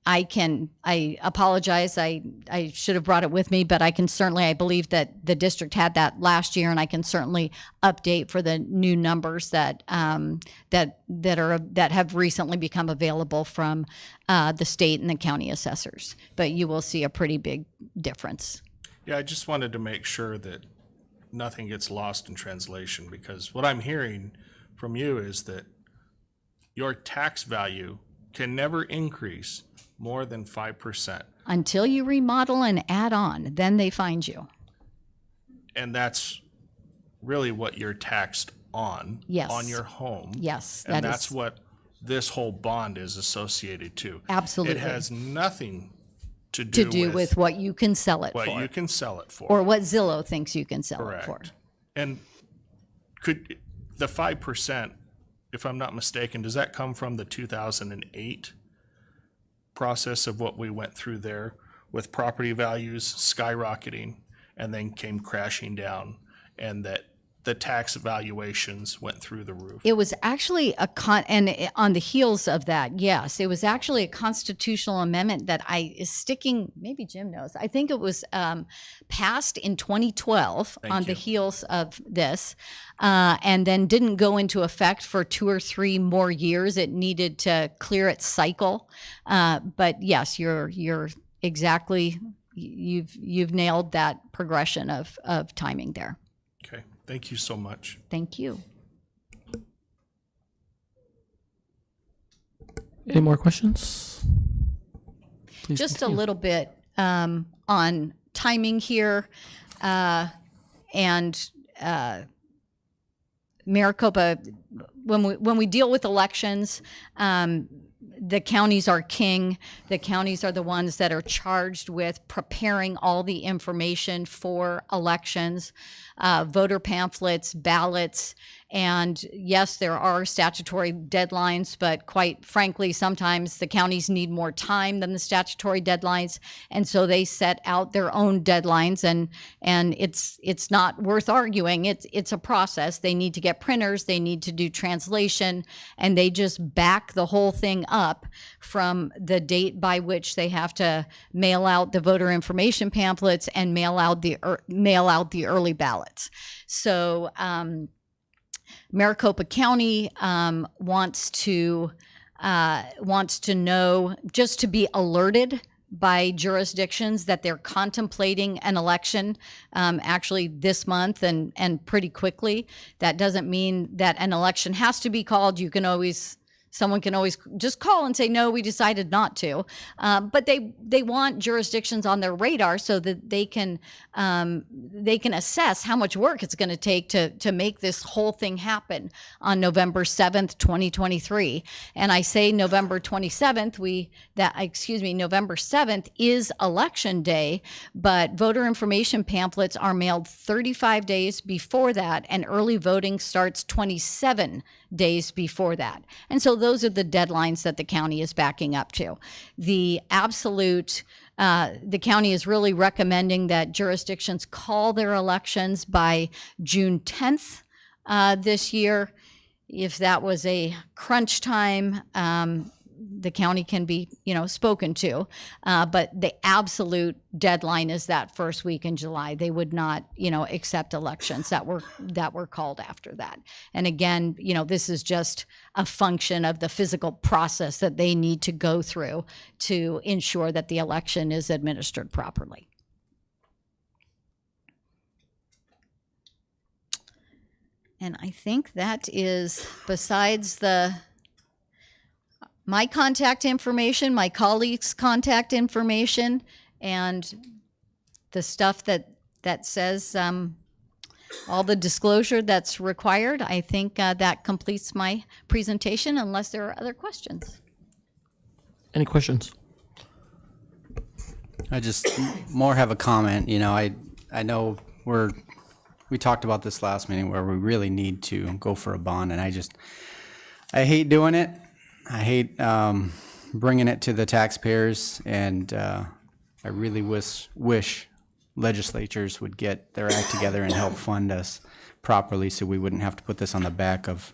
I apologize. I should have brought it with me, but I believe that the district had that last year, and I can certainly update for the new numbers that have recently become available from the state and the county assessors. But you will see a pretty big difference. Yeah, I just wanted to make sure that nothing gets lost in translation, because what I'm hearing from you is that your tax value can never increase more than 5%. Until you remodel and add on, then they find you. And that's really what you're taxed on, Yes. on your home. Yes, And that that's is what this whole bond is associated to. absolutely It has nothing to to do, do with what you can sell it what for, you can sell it for. or what Zillow thinks you can sell it for. Correct. And could the 5%, if I'm not mistaken, does that come from the 2008 process of what we went through there with property values skyrocketing and then came crashing down, and that the tax valuations went through the roof? It was actually on the heels of that, yes, it was actually a constitutional amendment that is sticking, maybe Jim knows, I think it was passed in 2012 on the heels of this, and then didn't go into effect for 2 or 3 more years. It needed to clear its cycle. But yes, you're exactly, you've nailed that progression of timing there. Okay, thank you so much. Thank you. Any more questions? Please Just continue. a little bit on timing here, and Maricopa. When we deal with elections, the counties are king. The counties are the ones that are charged with preparing all the information for elections, voter pamphlets, ballots. And yes, there are statutory deadlines, but quite frankly, sometimes the counties need more time than the statutory deadlines. And so they set out their own deadlines, and it's not worth arguing. It's a process. They need to get printers, they need to do translation, and they just back the whole thing up from the date by which they have to mail out the voter information pamphlets and mail out the early ballots. So, Maricopa County wants to know, just to be alerted by jurisdictions that they're contemplating an election actually this month and pretty quickly. That doesn't mean that an election has to be called. You can always someone can always just call and say, no, we decided not to. But they want jurisdictions on their radar so that they can assess how much work it's going to take to make this whole thing happen on November 7th, 2023. And I say November 27th, November 7th is election day, but voter information pamphlets are mailed 35 days before that, and early voting starts 27 days before that. And so those are the deadlines that the county is backing up to. The county is really recommending that jurisdictions call their elections by June 10th this year. If that was a crunch time, the county can be, spoken to. But the absolute deadline is that first week in July. They would not, accept elections that were called after that. And again, this is just a function of the physical process that they need to go through to ensure that the election is administered properly. And I think that is, besides my contact information, my colleagues' contact information, and the stuff that says all the disclosure that's required, I think that completes my presentation, unless there are other questions. Any questions? I just more have a comment. I know we talked about this last meeting where we really need to go for a bond, and I hate doing it. I hate bringing it to the taxpayers, and I really wish legislatures would get their act together and help fund us properly, so we wouldn't have to put this on the back of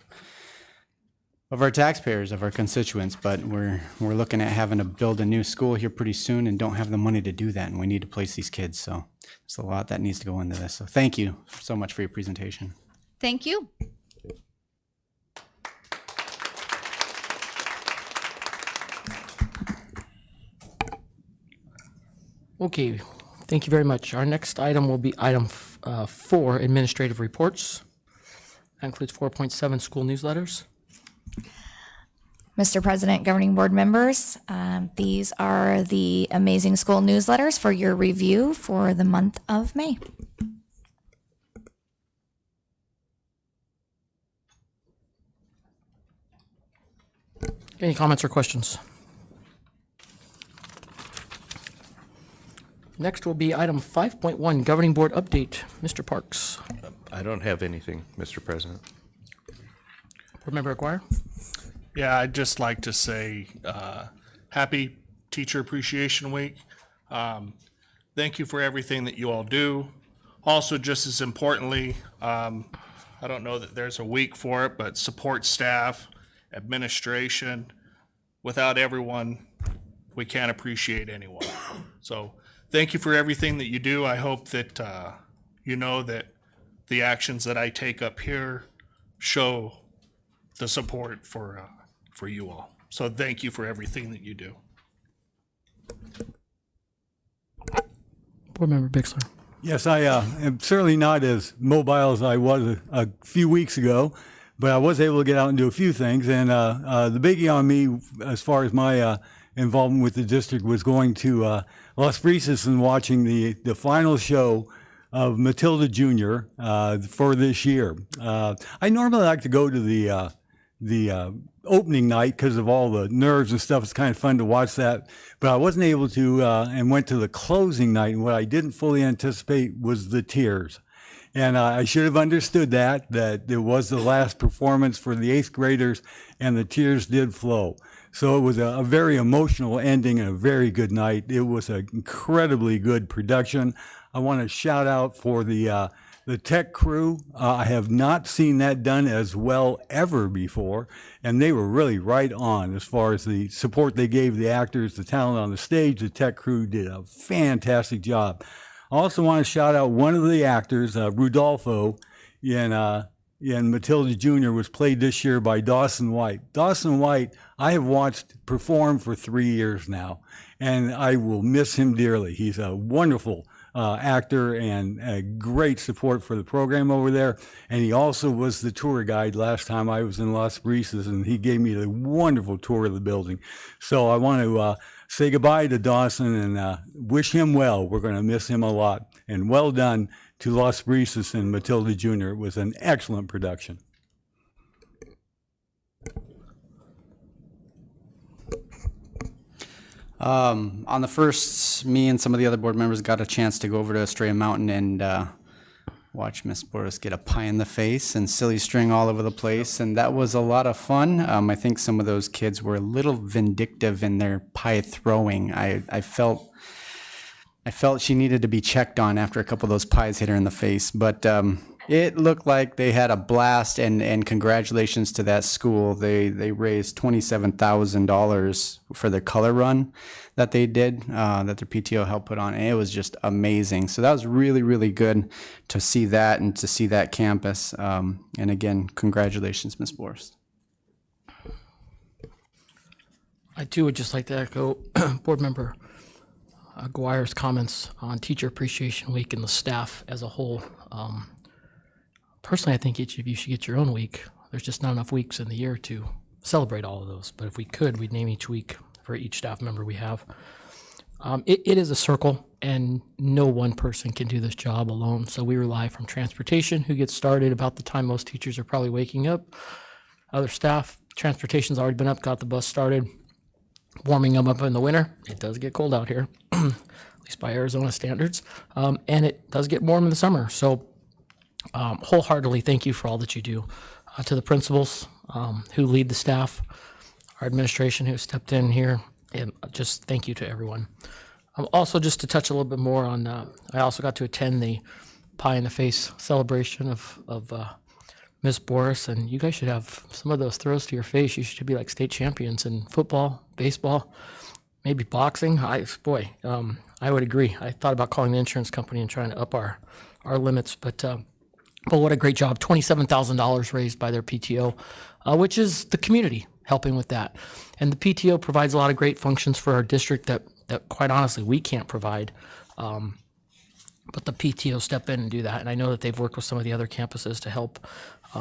our taxpayers, of our constituents. But we're looking at having to build a new school here pretty soon, and don't have the money to do that, and we need to place these kids. So there's a lot that needs to go into this. So thank you so much for your presentation. Thank you. Okay, thank you very much. Our next item will be item 4, administrative reports. That includes 4.7 school newsletters. Mr. President, governing board members, these are the amazing school newsletters for your review for the month of May. Any comments or questions? Next will be item 5.1, governing board update. Mr. Parks. I don't have anything, Mr. President. Board Member Aguirre. Yeah, I'd just like to say happy Teacher Appreciation Week. Thank you for everything that you all do. Also, just as importantly, I don't know that there's a week for it, but support staff, administration. Without everyone, we can't appreciate anyone. So thank you for everything that you do. I hope that you know that the actions that I take up here show the support for you all. So thank you for everything that you do. Board Member Bixler. Yes, I am certainly not as mobile as I was a few weeks ago, but I was able to get out and do a few things. And the biggie on me, as far as my involvement with the district, was going to Las Brisas and watching the final show of Matilda Jr. For this year. I normally like to go to the opening night because of all the nerves and stuff. It's kind of fun to watch that, but I wasn't able to, and went to the closing night. And what I didn't fully anticipate was the tears. And I should have understood that it was the last performance for the 8th graders, and the tears did flow. So it was a very emotional ending and a very good night. It was an incredibly good production. I want to shout out for the tech crew. I have not seen that done as well ever before, and they were really right on as far as the support they gave the actors, the talent on the stage. The tech crew did a fantastic job. I also want to shout out one of the actors, Rudolfo, in Matilda Jr. was played this year by Dawson White. Dawson White, I have watched perform for 3 years now, and I will miss him dearly. He's a wonderful actor and great support for the program over there. And he also was the tour guide last time I was in Las Brisas, and he gave me a wonderful tour of the building. So I want to say goodbye to Dawson and wish him well. We're going to miss him a lot. And well done to Las Brisas and Matilda Jr. It was an excellent production. On the first, me and some of the other board members got a chance to go over to Estrella Mountain and watch Miss Boris get a pie in the face and silly string all over the place, and that was a lot of fun. I think some of those kids were a little vindictive in their pie throwing. I felt she needed to be checked on after a couple of those pies hit her in the face, but it looked like they had a blast, and congratulations to that school. They raised $27,000 for the color run that they did, that their PTO helped put on, and it was just amazing. So that was really, really good to see that and to see that campus. And again, congratulations, Ms. Boris. I too would just like to echo Board Member Guire's comments on Teacher Appreciation Week and the staff as a whole. Personally, I think each of you should get your own week. There's just not enough weeks in the year to celebrate all of those. But if we could, we'd name each week for each staff member we have. It is a circle, and no one person can do this job alone. So we rely from transportation, who gets started about the time most teachers are probably waking up. Other staff, transportation's already been up, got the bus started, warming them up in the winter. It does get cold out here, at least by Arizona standards. And it does get warm in the summer. So wholeheartedly thank you for all that you do. To the principals who lead the staff, our administration who stepped in here, and just thank you to everyone. Also, just to touch a little bit more on, I also got to attend the Pie in the Face celebration of Miss Boris, and you guys should have some of those throws to your face. You should be like state champions in football, baseball, maybe boxing. I would agree. I thought about calling the insurance company and trying to up our limits, but what a great job. $27,000 raised by their PTO, which is the community helping with that. And the PTO provides a lot of great functions for our district that quite honestly we can't provide. But the PTO step in and do that. And I know that they've worked with some of the other campuses to help.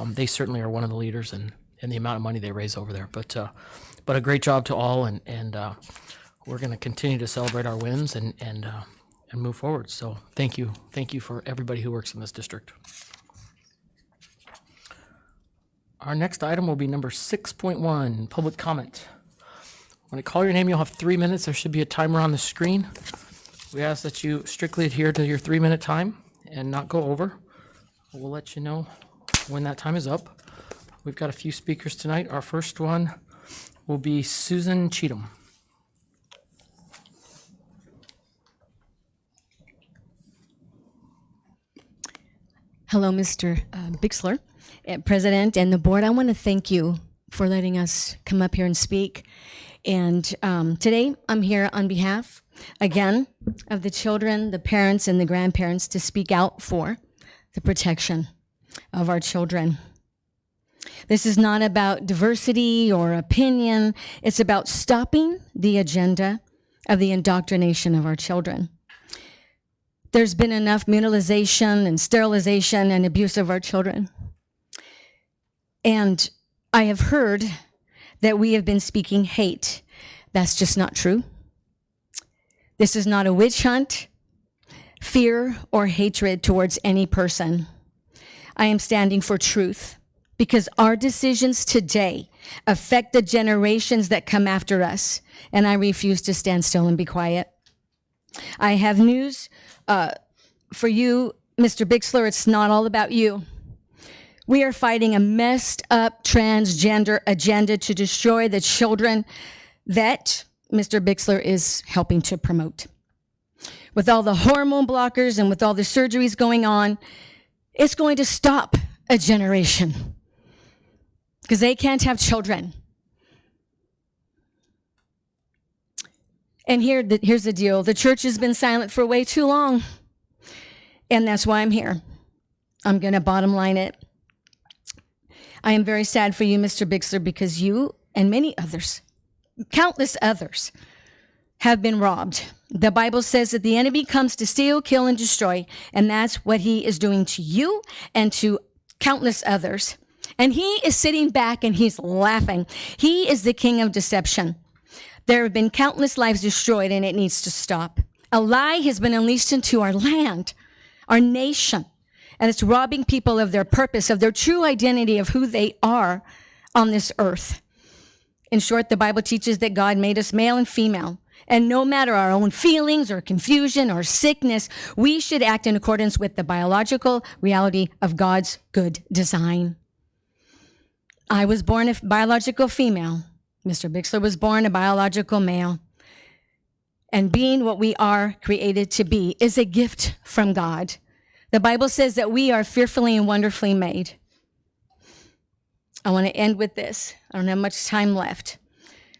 They certainly are one of the leaders in the amount of money they raise over there. But a great job to all, and we're going to continue to celebrate our wins and move forward. So thank you for everybody who works in this district. Our next item will be number 6.1, public comment. When I call your name, you'll have 3 minutes. There should be a timer on the screen. We ask that you strictly adhere to your 3-minute time and not go over. We'll let you know when that time is up. We've got a few speakers tonight. Our first one will be Susan Cheatham. Hello, Mr. Bixler, President, and the board. I want to thank you for letting us come up here and speak. And today I'm here on behalf, again, of the children, the parents, and the grandparents to speak out for the protection of our children. This is not about diversity or opinion. It's about stopping the agenda of the indoctrination of our children. There's been enough mutilization and sterilization and abuse of our children. And I have heard that we have been speaking hate. That's just not true. This is not a witch hunt, fear, or hatred towards any person. I am standing for truth because our decisions today affect the generations that come after us, and I refuse to stand still and be quiet. I have news for you, Mr. Bixler. It's not all about you. We are fighting a messed up transgender agenda to destroy the children that Mr. Bixler is helping to promote. With all the hormone blockers and with all the surgeries going on, it's going to stop a generation because they can't have children. And here's the deal. The church has been silent for way too long. And that's why I'm here. I'm going to bottom line it. I am very sad for you, Mr. Bixler, because you and many others, countless others, have been robbed The Bible says that the enemy comes to steal, kill, and destroy, and that's what he is doing to you and to countless others. And he is sitting back and he's laughing. He is the king of deception. There have been countless lives destroyed, and it needs to stop. A lie has been unleashed into our land, our nation, and it's robbing people of their purpose, of their true identity, of who they are on this earth. In short, the Bible teaches that God made us male and female. And no matter our own feelings or confusion or sickness, we should act in accordance with the biological reality of God's good design. I was born a biological female. Mr. Bixler was born a biological male. And being what we are created to be is a gift from God. The Bible says that we are fearfully and wonderfully made. I want to end with this. I don't have much time left.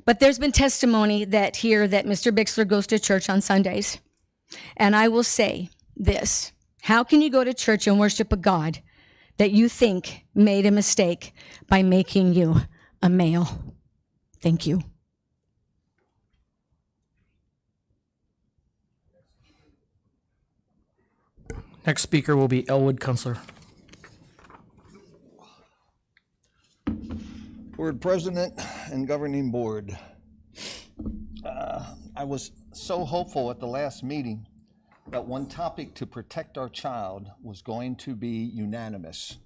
But there's been testimony that Mr. Bixler goes to church on Sundays. And I will say this. How can you go to church and worship a God that you think made a mistake by making you a male? Thank you. Next speaker will be Elwood Kunstler. Board President and Governing Board, I was so hopeful at the last meeting that one topic to protect our child was going to be unanimous.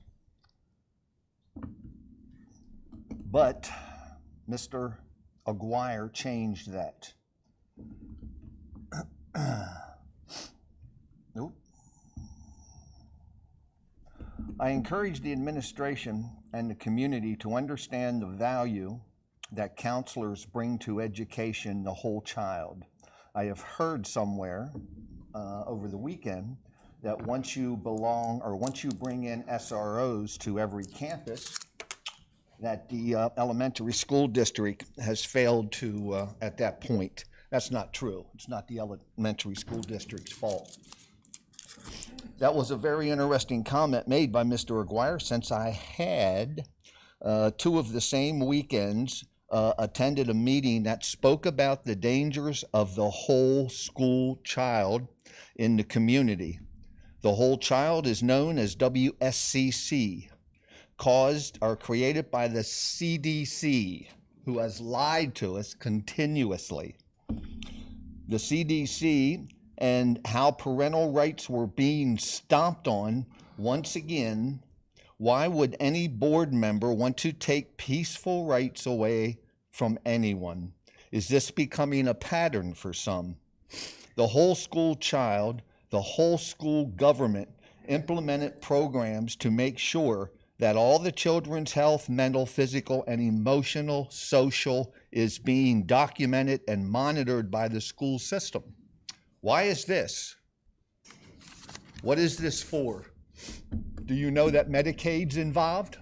But Mr. Aguirre changed that. Nope. I encourage the administration and the community to understand the value that counselors bring to education the whole child. I have heard somewhere over the weekend that once you bring in SROs to every campus, that the elementary school district has failed to at that point. That's not true. It's not the elementary school district's fault. That was a very interesting comment made by Mr. Aguirre, since I had two of the same weekends attended a meeting that spoke about the dangers of the whole school child in the community. The whole child is known as WSCC, caused or created by the CDC, who has lied to us continuously. The CDC and how parental rights were being stomped on once again. Why would any board member want to take peaceful rights away from anyone? Is this becoming a pattern for some? The whole school child, the whole school government implemented programs to make sure that all the children's health, mental, physical, and emotional, social is being documented and monitored by the school system. Why is this? What is this for? Do you know that Medicaid's involved?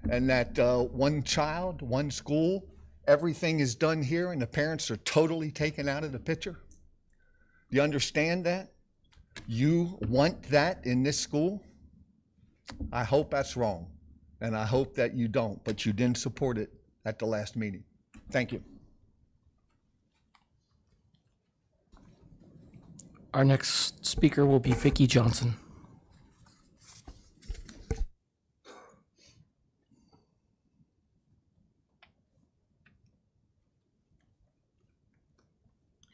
And that one child, one school, everything is done here and the parents are totally taken out of the picture? Do you understand that? You want that in this school? I hope that's wrong, and I hope that you don't, but you didn't support it at the last meeting. Thank you. Our next speaker will be Vicki Johnson.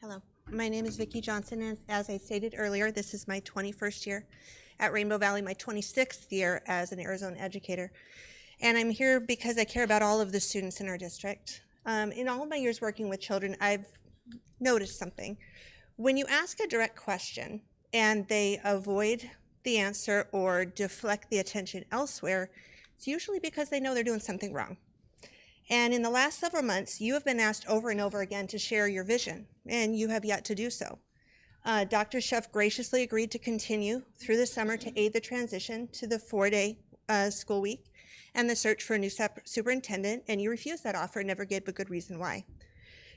Hello, my name is Vicki Johnson, and as I stated earlier, this is my 21st year at Rainbow Valley, my 26th year as an Arizona educator. And I'm here because I care about all of the students in our district. In all of my years working with children, I've noticed something. When you ask a direct question and they avoid the answer or deflect the attention elsewhere, it's usually because they know they're doing something wrong. And in the last several months, you have been asked over and over again to share your vision, and you have yet to do so. Dr. Sheff graciously agreed to continue through the summer to aid the transition to the 4-day school week and the search for a new superintendent, and you refused that offer and never gave a good reason why.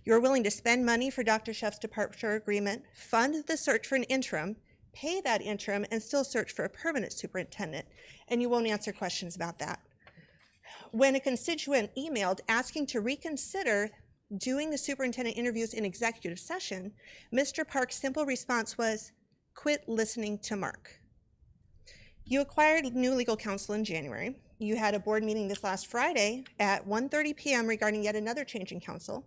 You are willing to spend money for Dr. Sheff's departure agreement, fund the search for an interim, pay that interim, and still search for a permanent superintendent, and you won't answer questions about that. When a constituent emailed asking to reconsider doing the superintendent interviews in executive session, Mr. Park's simple response was, quit listening to Mark. You acquired new legal counsel in January. You had a board meeting this last Friday at 1:30 p.m. regarding yet another change in counsel.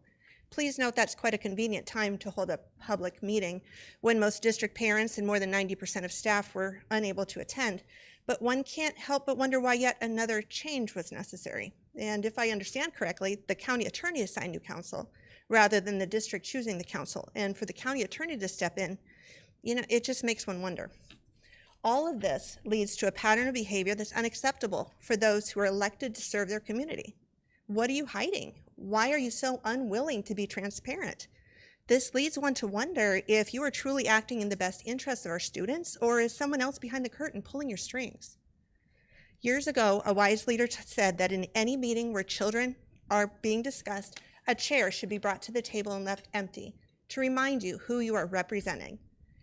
Please note that's quite a convenient time to hold a public meeting when most district parents and more than 90% of staff were unable to attend. But one can't help but wonder why yet another change was necessary. And if I understand correctly, the county attorney assigned new counsel rather than the district choosing the counsel. And for the county attorney to step in, it just makes one wonder. All of this leads to a pattern of behavior that's unacceptable for those who are elected to serve their community. What are you hiding? Why are you so unwilling to be transparent? This leads one to wonder if you are truly acting in the best interests of our students, or is someone else behind the curtain pulling your strings? Years ago, a wise leader said that in any meeting where children are being discussed, a chair should be brought to the table and left empty to remind you who you are representing.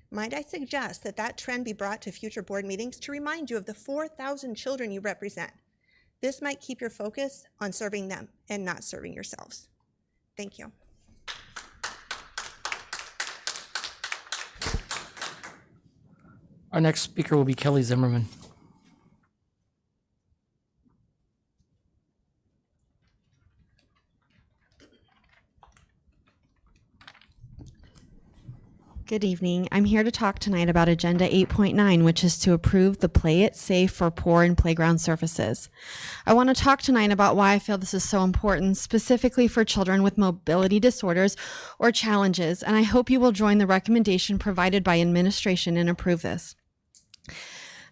Might I suggest that that trend be brought to future board meetings to remind you of the 4,000 children you represent? This might keep your focus on serving them and not serving yourselves. Thank you. Our next speaker will be Kelly Zimmerman. Good evening. I'm here to talk tonight about Agenda 8.9, which is to approve the Play It Safe for Poor and Playground Surfaces. I want to talk tonight about why I feel this is so important, specifically for children with mobility disorders or challenges, and I hope you will join the recommendation provided by administration and approve this.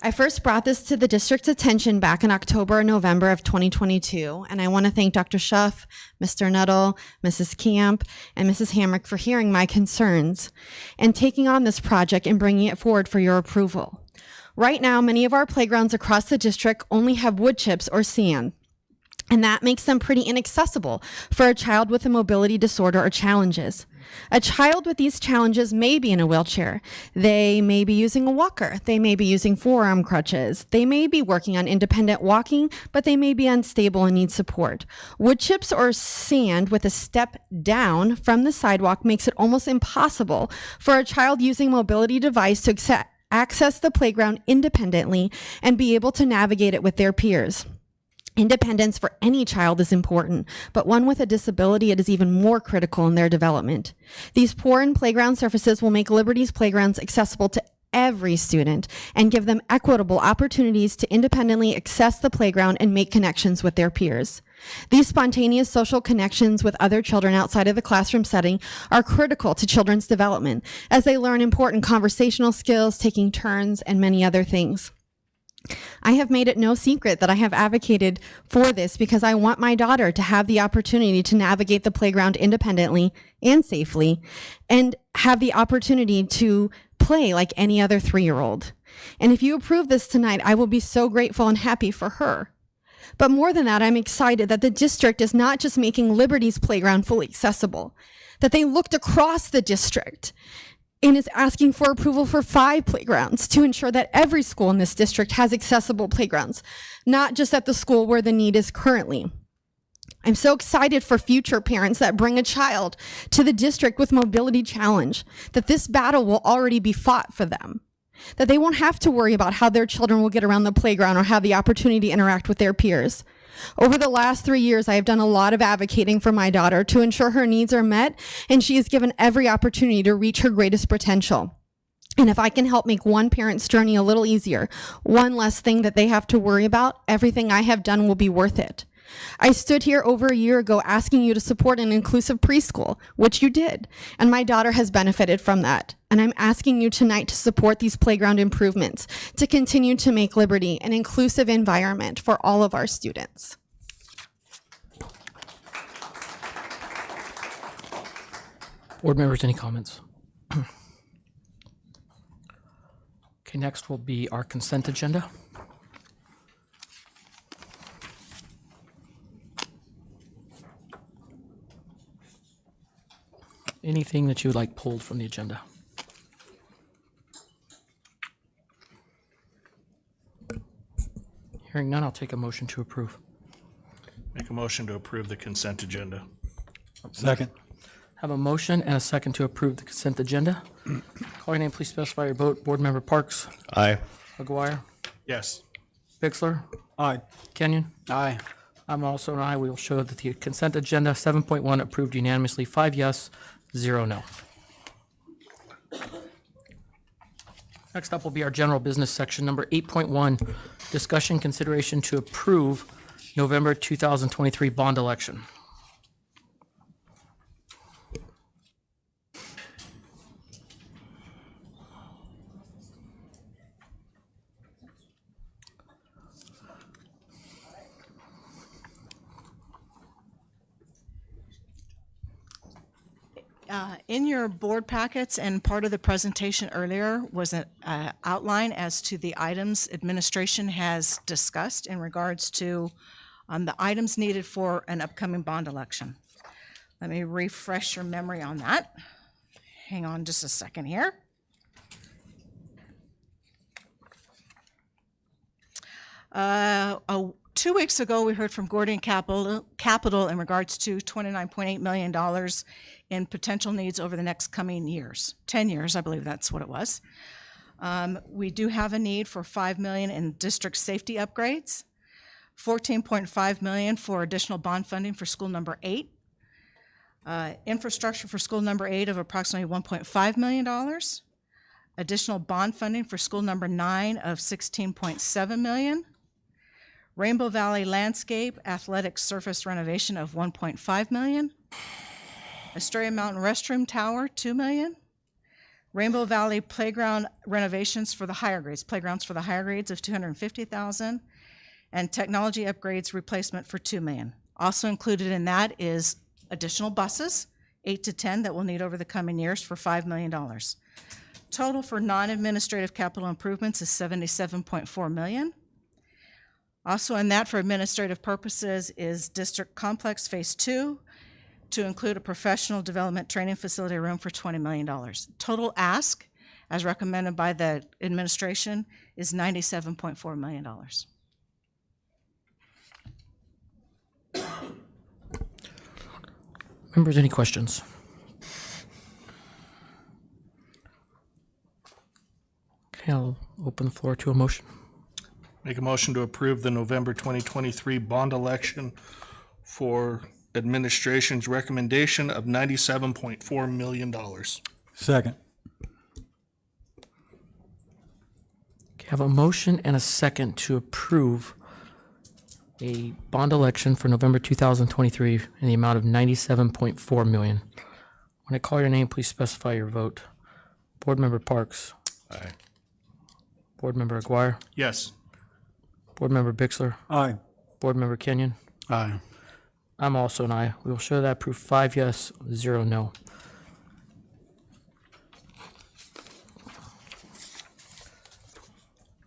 I first brought this to the district's attention back in October and November of 2022, and I want to thank Dr. Schuff, Mr. Nuttall, Mrs. Camp, and Mrs. Hamrick for hearing my concerns and taking on this project and bringing it forward for your approval. Right now, many of our playgrounds across the district only have wood chips or sand, and that makes them pretty inaccessible for a child with a mobility disorder or challenges. A child with these challenges may be in a wheelchair. They may be using a walker. They may be using forearm crutches. They may be working on independent walking, but they may be unstable and need support. Wood chips or sand with a step down from the sidewalk makes it almost impossible for a child using a mobility device to access the playground independently and be able to navigate it with their peers. Independence for any child is important, but one with a disability, it is even more critical in their development. These poor and playground surfaces will make Liberty's playgrounds accessible to every student and give them equitable opportunities to independently access the playground and make connections with their peers. These spontaneous social connections with other children outside of the classroom setting are critical to children's development as they learn important conversational skills, taking turns, and many other things. I have made it no secret that I have advocated for this because I want my daughter to have the opportunity to navigate the playground independently and safely and have the opportunity to play like any other 3-year-old. And if you approve this tonight, I will be so grateful and happy for her. But more than that, I'm excited that the district is not just making Liberty's playground fully accessible, that they looked across the district and is asking for approval for 5 playgrounds to ensure that every school in this district has accessible playgrounds, not just at the school where the need is currently. I'm so excited for future parents that bring a child to the district with mobility challenge, that this battle will already be fought for them, that they won't have to worry about how their children will get around the playground or have the opportunity to interact with their peers. Over the last 3 years, I have done a lot of advocating for my daughter to ensure her needs are met, and she is given every opportunity to reach her greatest potential. And if I can help make one parent's journey a little easier, one less thing that they have to worry about, everything I have done will be worth it. I stood here over a year ago asking you to support an inclusive preschool, which you did, and my daughter has benefited from that. And I'm asking you tonight to support these playground improvements, to continue to make Liberty an inclusive environment for all of our students. Board members, any comments? Okay, next will be our consent agenda. Anything that you would like pulled from the agenda? Hearing none, I'll take a motion to approve. Make a motion to approve the consent agenda. Second. Have a motion and a second to approve the consent agenda. Call your name, please specify your vote. Board Member Parks, Aye. Aguirre, Yes. Bixler, Aye. Kenyon. Aye. I'm also an aye. We will show that the consent agenda 7.1 approved unanimously, 5 yes, 0 no. Next up will be our general business section, number 8.1, discussion consideration to approve November 2023 bond election. In your board packets and part of the presentation earlier was an outline as to the items administration has discussed in regards to the items needed for an upcoming bond election. Let me refresh your memory on that. Hang on just a second here. Oh, 2 weeks ago, we heard from Gordian Capital in regards to $29.8 million in potential needs over the next coming years, 10 years, I believe that's what it was. We do have a need for $5 million in district safety upgrades, $14.5 million for additional bond funding for school number 8, infrastructure for school number 8 of approximately $1.5 million, additional bond funding for school number 9 of $16.7 million, Rainbow Valley Landscape Athletic Surface renovation of $1.5 million, Astoria Mountain Restroom Tower, $2 million, Rainbow Valley Playground renovations for the higher grades, playgrounds for the higher grades of $250,000, and technology upgrades replacement for $2 million. Also included in that is additional buses, 8 to 10 that we'll need over the coming years for $5 million. Total for non-administrative capital improvements is $77.4 million. Also in that for administrative purposes is District Complex Phase 2 to include a professional development training facility room for $20 million. Total ask, as recommended by the administration, is $97.4 million. Members, any questions? Okay, I'll open the floor to a motion. Make a motion to approve the November 2023 bond election for administration's recommendation of $97.4 million. Second. Okay, I have a motion and a second to approve a bond election for November 2023 in the amount of $97.4 million. When I call your name, please specify your vote. Board Member Parks. Aye. Board Member Aguirre. Yes. Board Member Bixler. Aye. Board Member Kenyon. Aye. I'm also an aye. We will show that approved 5 yes, 0 no.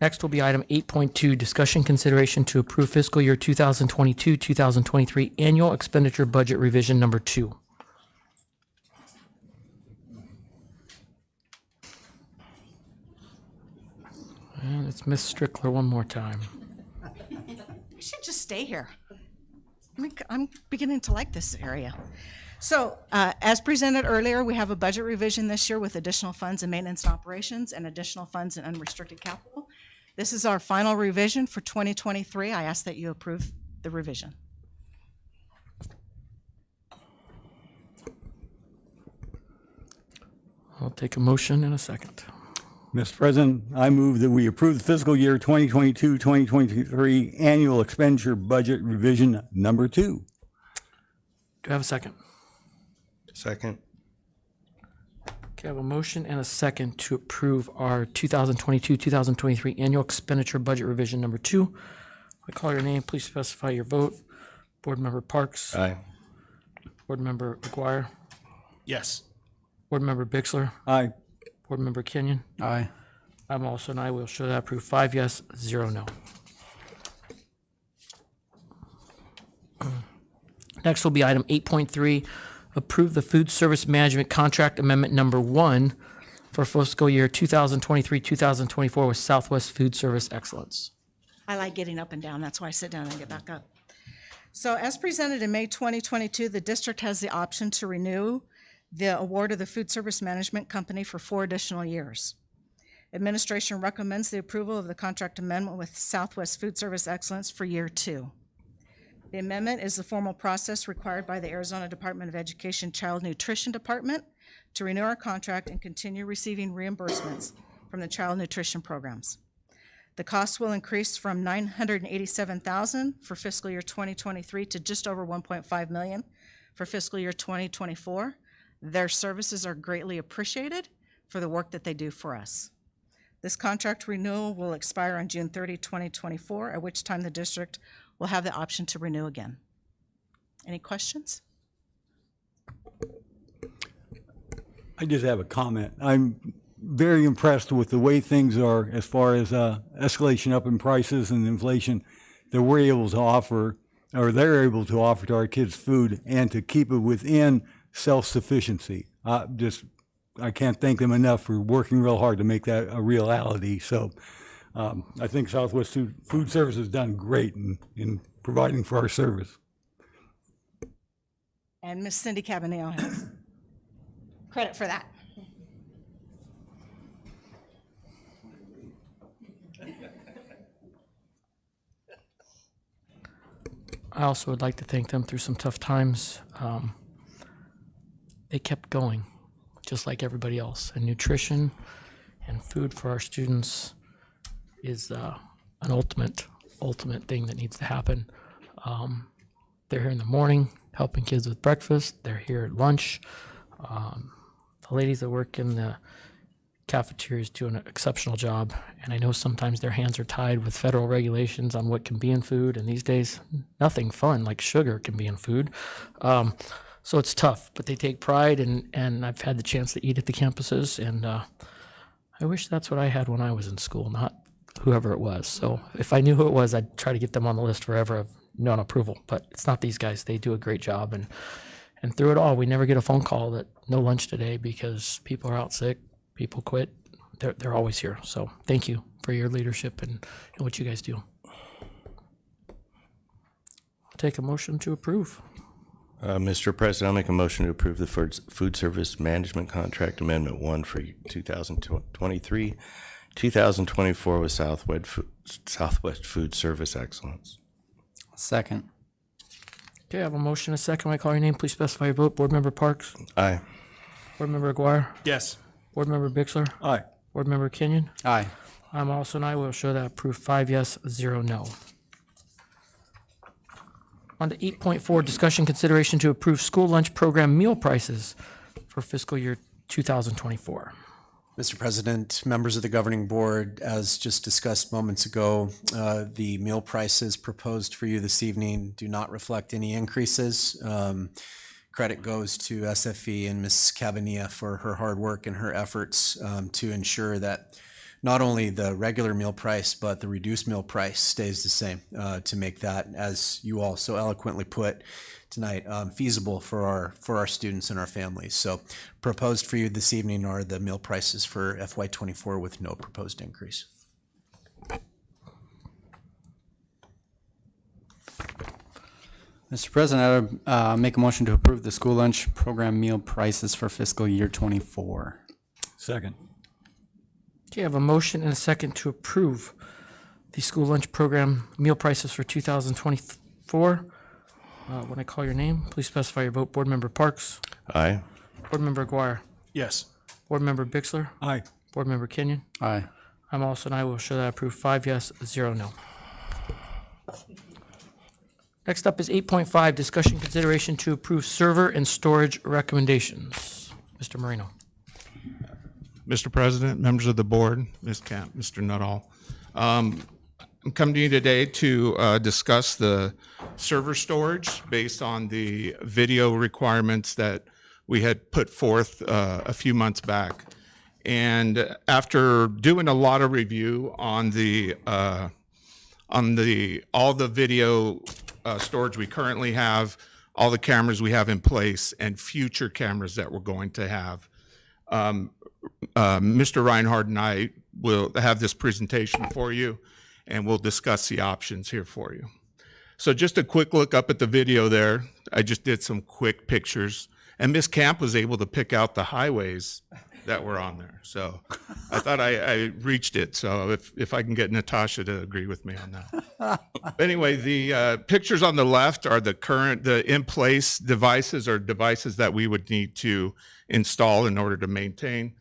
Next will be item 8.2, discussion consideration to approve fiscal year 2022-2023 annual expenditure budget revision number 2. And it's Ms. Strickler one more time. I should just stay here. I'm beginning to like this area. So, as presented earlier, we have a budget revision this year with additional funds in maintenance and operations and additional funds in unrestricted capital. This is our final revision for 2023. I ask that you approve the revision. I'll take a motion in a second. Mr. President, I move that we approve the fiscal year 2022-2023 annual expenditure budget revision number 2. Do I have a second? Second. Okay, I have a motion and a second to approve our 2022-2023 annual expenditure budget revision number 2. I call your name, please specify your vote. Board Member Parks. Aye. Board Member Aguirre. Yes. Board Member Bixler. Aye. Board Member Kenyon. Aye. I'm also an aye. We'll show that approved 5 yes, 0 no. Next will be item 8.3, approve the food service management contract amendment number 1 for fiscal year 2023-2024 with Southwest Food Service Excellence. I like getting up and down. That's why I sit down and get back up. So as presented in May 2022, the district has the option to renew the award of the food service management company for 4 additional years. Administration recommends the approval of the contract amendment with Southwest Food Service Excellence for year 2. The amendment is the formal process required by the Arizona Department of Education Child Nutrition Department to renew our contract and continue receiving reimbursements from the child nutrition programs. The cost will increase from $987,000 for fiscal year 2023 to just over $1.5 million for fiscal year 2024. Their services are greatly appreciated for the work that they do for us. This contract renewal will expire on June 30, 2024, at which time the district will have the option to renew again. Any questions? I just have a comment. I'm very impressed with the way things are as far as escalation up in prices and inflation that we're able to offer, or they're able to offer to our kids food and to keep it within self-sufficiency. I can't thank them enough for working real hard to make that a reality. So I think Southwest Food Service has done great in providing for our service. And Miss Cindy Cabaneo has credit for that. I also would like to thank them through some tough times. They kept going, just like everybody else. And nutrition and food for our students is an ultimate thing that needs to happen. They're here in the morning helping kids with breakfast. They're here at lunch. The ladies that work in the cafeterias do an exceptional job. And I know sometimes their hands are tied with federal regulations on what can be in food. And these days, nothing fun like sugar can be in food. So it's tough, but they take pride, and I've had the chance to eat at the campuses, and I wish that's what I had when I was in school, not whoever it was. So if I knew who it was, I'd try to get them on the list forever of non-approval, but it's not these guys. They do a great job, and through it all, we never get a phone call that no lunch today because people are out sick, people quit. They're always here. So thank you for your leadership and what you guys do. I'll take a motion to approve. Mr. President, I'll make a motion to approve the food service management contract amendment 1 for 2023, 2024 with Southwest Food Service Excellence. Second. Okay, I have a motion, a second. When I call your name, please specify your vote. Board Member Parks? Aye. Board Member Aguirre? Yes. Board Member Bixler? Aye. Board Member Kenyon? Aye. I'm also an aye. Will show that approved 5 yes, 0 no. On to 8.4, discussion consideration to approve school lunch program meal prices for fiscal year 2024. Mr. President, members of the governing board, as just discussed moments ago, the meal prices proposed for you this evening do not reflect any increases. Credit goes to SFE and Ms. Cabanilla for her hard work and her efforts to ensure that not only the regular meal price, but the reduced meal price stays the same to make that, as you all so eloquently put tonight, feasible for our students and our families. So proposed for you this evening are the meal prices for FY24 with no proposed increase. Mr. President, I would make a motion to approve the school lunch program meal prices for fiscal year 24. Second. Okay, I have a motion and a second to approve the school lunch program meal prices for 2024. When I call your name, please specify your vote. Board Member Parks? Aye. Board Member Aguirre? Yes. Board Member Bixler? Aye. Board Member Kenyon? Aye. I'm also an aye. Will show that approved 5 yes, 0 no. Next up is 8.5, discussion consideration to approve server and storage recommendations. Mr. Marino. Mr. President, members of the board, Ms. Camp, Mr. Nuttall. I'm coming to you today to discuss the server storage based on the video requirements that we had put forth a few months back. And after doing a lot of review on all the video storage we currently have, all the cameras we have in place, and future cameras that we're going to have, Mr. Reinhardt and I will have this presentation for you, and we'll discuss the options here for you. So just a quick look up at the video there. I just did some quick pictures, and Miss Camp was able to pick out the highways that were on there. So I thought I reached it. So if I can get Natasha to agree with me on that. Anyway, the pictures on the left are the in-place devices or devices that we would need to install in order to maintain.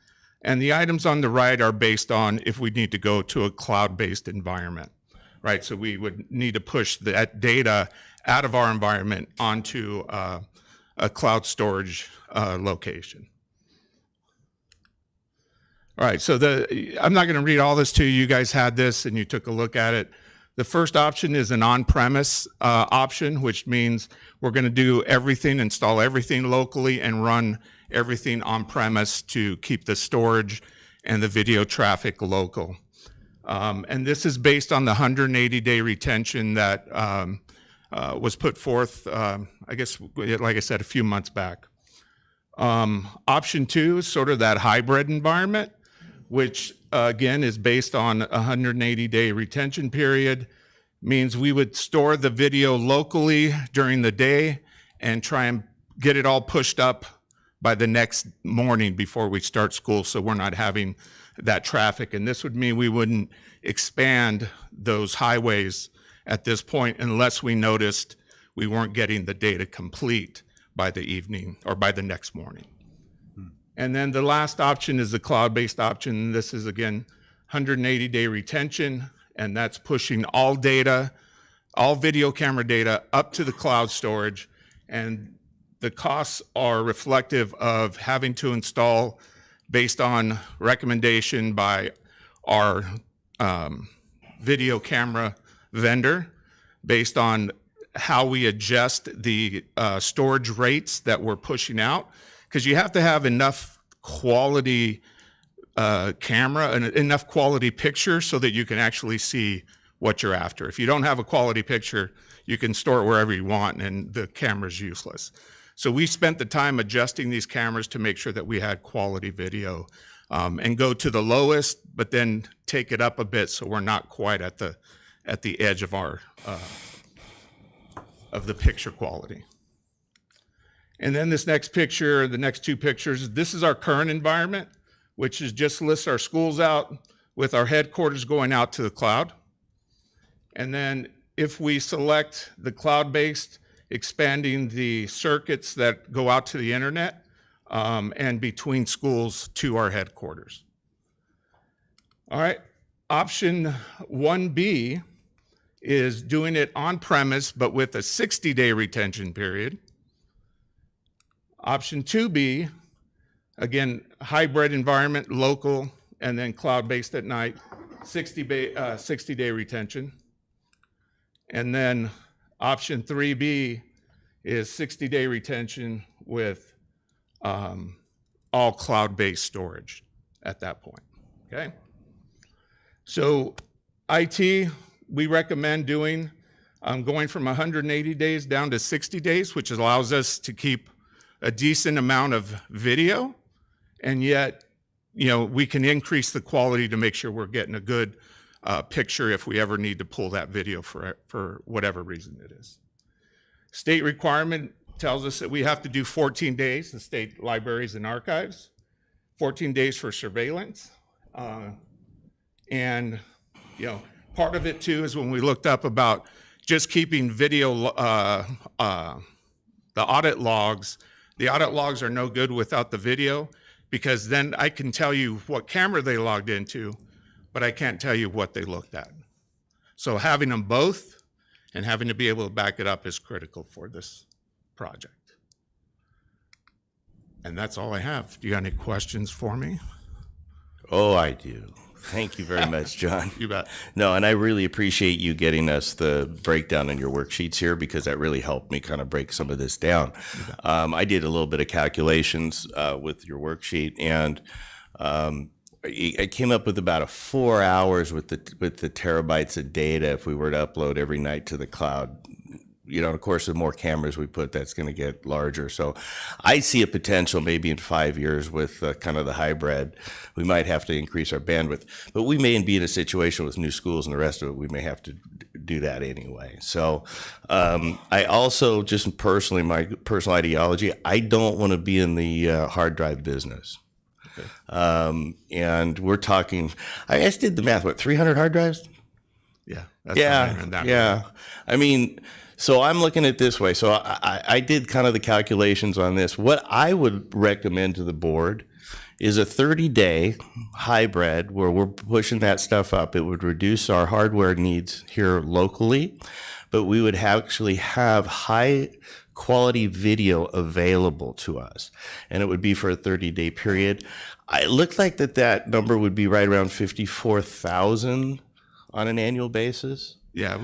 And the items on the right are based on if we need to go to a cloud-based environment, right? So we would need to push that data out of our environment onto a cloud storage location. All right, so I'm not going to read all this to you. You guys had this and you took a look at it. The first option is an on-premise option, which means we're going to do everything, install everything locally, and run everything on-premise to keep the storage and the video traffic local. And this is based on the 180-day retention that was put forth, I guess, like I said, a few months back. Option 2 is sort of that hybrid environment, which again is based on a 180-day retention period, means we would store the video locally during the day and try and get it all pushed up by the next morning before we start school, so we're not having that traffic. And this would mean we wouldn't expand those highways at this point unless we noticed we weren't getting the data complete by the evening or by the next morning. And then the last option is the cloud-based option. This is, again, 180-day retention, and that's pushing all data, all video camera data up to the cloud storage. And the costs are reflective of having to install based on recommendation by our video camera vendor, based on how we adjust the storage rates that we're pushing out, because you have to have enough quality camera and enough quality picture so that you can actually see what you're after. If you don't have a quality picture, you can store it wherever you want and the camera's useless. So we spent the time adjusting these cameras to make sure that we had quality video and go to the lowest, but then take it up a bit so we're not quite at the edge of our of the picture quality. And then this next picture, the next two pictures, this is our current environment, which is just lists our schools out with our headquarters going out to the cloud. And then if we select the cloud-based, expanding the circuits that go out to the internet and between schools to our headquarters. All right, option 1B is doing it on premise, but with a 60-day retention period. Option 2B, again, hybrid environment, local, and then cloud-based at night, 60-day retention. And then option 3B is 60-day retention with all cloud-based storage at that point, okay? So IT, we recommend doing, going from 180 days down to 60 days, which allows us to keep a decent amount of video, and yet, you know, we can increase the quality to make sure we're getting a good picture if we ever need to pull that video for whatever reason it is. State requirement tells us that we have to do 14 days, the state libraries and archives, 14 days for surveillance. And, you know, part of it too is when we looked up about just keeping video, the audit logs are no good without the video, because then I can tell you what camera they logged into, but I can't tell you what they looked at. So having them both and having to be able to back it up is critical for this project. And that's all I have. Do you have any questions for me? Oh, I do. Thank you very much, John. You bet. No, and I really appreciate you getting us the breakdown in your worksheets here, because that really helped me kind of break some of this down. I did a little bit of calculations with your worksheet, and I came up with about 4 hours with the terabytes of data if we were to upload every night to the cloud. You know, of course, the more cameras we put, that's going to get larger. So I see a potential maybe in 5 years with kind of the hybrid. We might have to increase our bandwidth, but we may be in a situation with new schools and the rest of it, we may have to do that anyway. So I also, just personally, my personal ideology, I don't want to be in the hard drive business. And we're talking, I just did the math, what, 300 hard drives? Yeah. That's not even that Yeah. I mean, so I'm looking at it this way. So I did kind of the calculations on this. What I would recommend to the board is a 30-day hybrid where we're pushing that stuff up. It would reduce our hardware needs here locally, but we would actually have high quality video available to us, and it would be for a 30-day period. It looked like that number would be right around 54,000 on an annual basis. Yeah,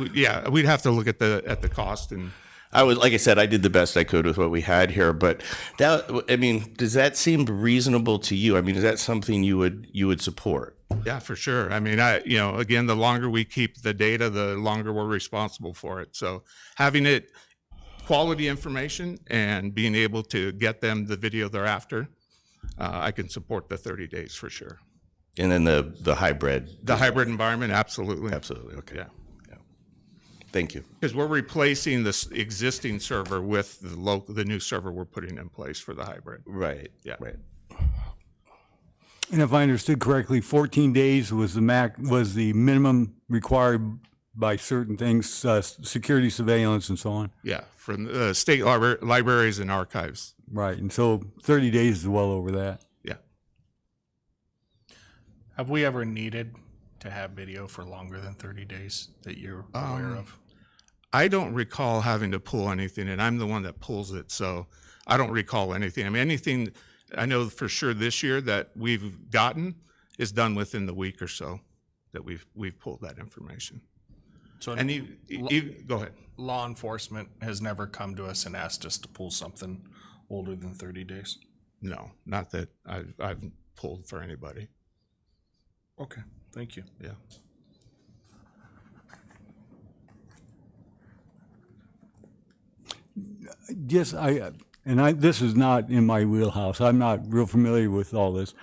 we'd have to look at the cost, and like I said, I did the best I could with what we had here. But that, I mean, does that seem reasonable to you? I mean, is that something you would support? yeah, for sure. I mean, again, the longer we keep the data, the longer we're responsible for it. So having it quality information and being able to get them the video they're after, I can support the 30 days for sure. And then the hybrid. The hybrid environment, absolutely. Absolutely. Okay. Yeah. Thank you. Because we're replacing this existing server with the new server we're putting in place for the hybrid. Right. Yeah. Right. And if I understood correctly, 14 days was the minimum required by certain things, security surveillance and so on. Yeah, from state libraries and archives. Right, and so 30 days is well over that. Yeah. Have we ever needed to have video for longer than 30 days that you're aware of? I don't recall having to pull anything, and I'm the one that pulls it, so I don't recall anything. I mean, anything I know for sure this year that we've gotten is done within the week or so that we've pulled that information. So And go ahead. law enforcement has never come to us and asked us to pull something older than 30 days? No, not that I've pulled for anybody. Okay, thank you. Yeah. Yes, this is not in my wheelhouse. I'm not real familiar with all this.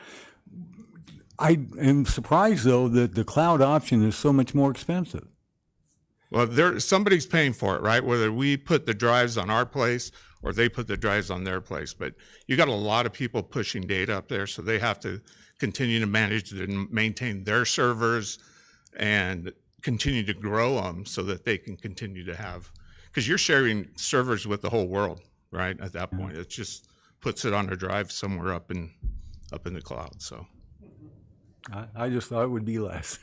I am surprised, though, that the cloud option is so much more expensive. Well, somebody's paying for it, right? Whether we put the drives on our place or they put the drives on their place. But you got a lot of people pushing data up there, so they have to continue to manage and maintain their servers and continue to grow them so that they can continue to have, because you're sharing servers with the whole world, right? At that point, it just puts it on a drive somewhere up in the cloud. So I just thought it would be less.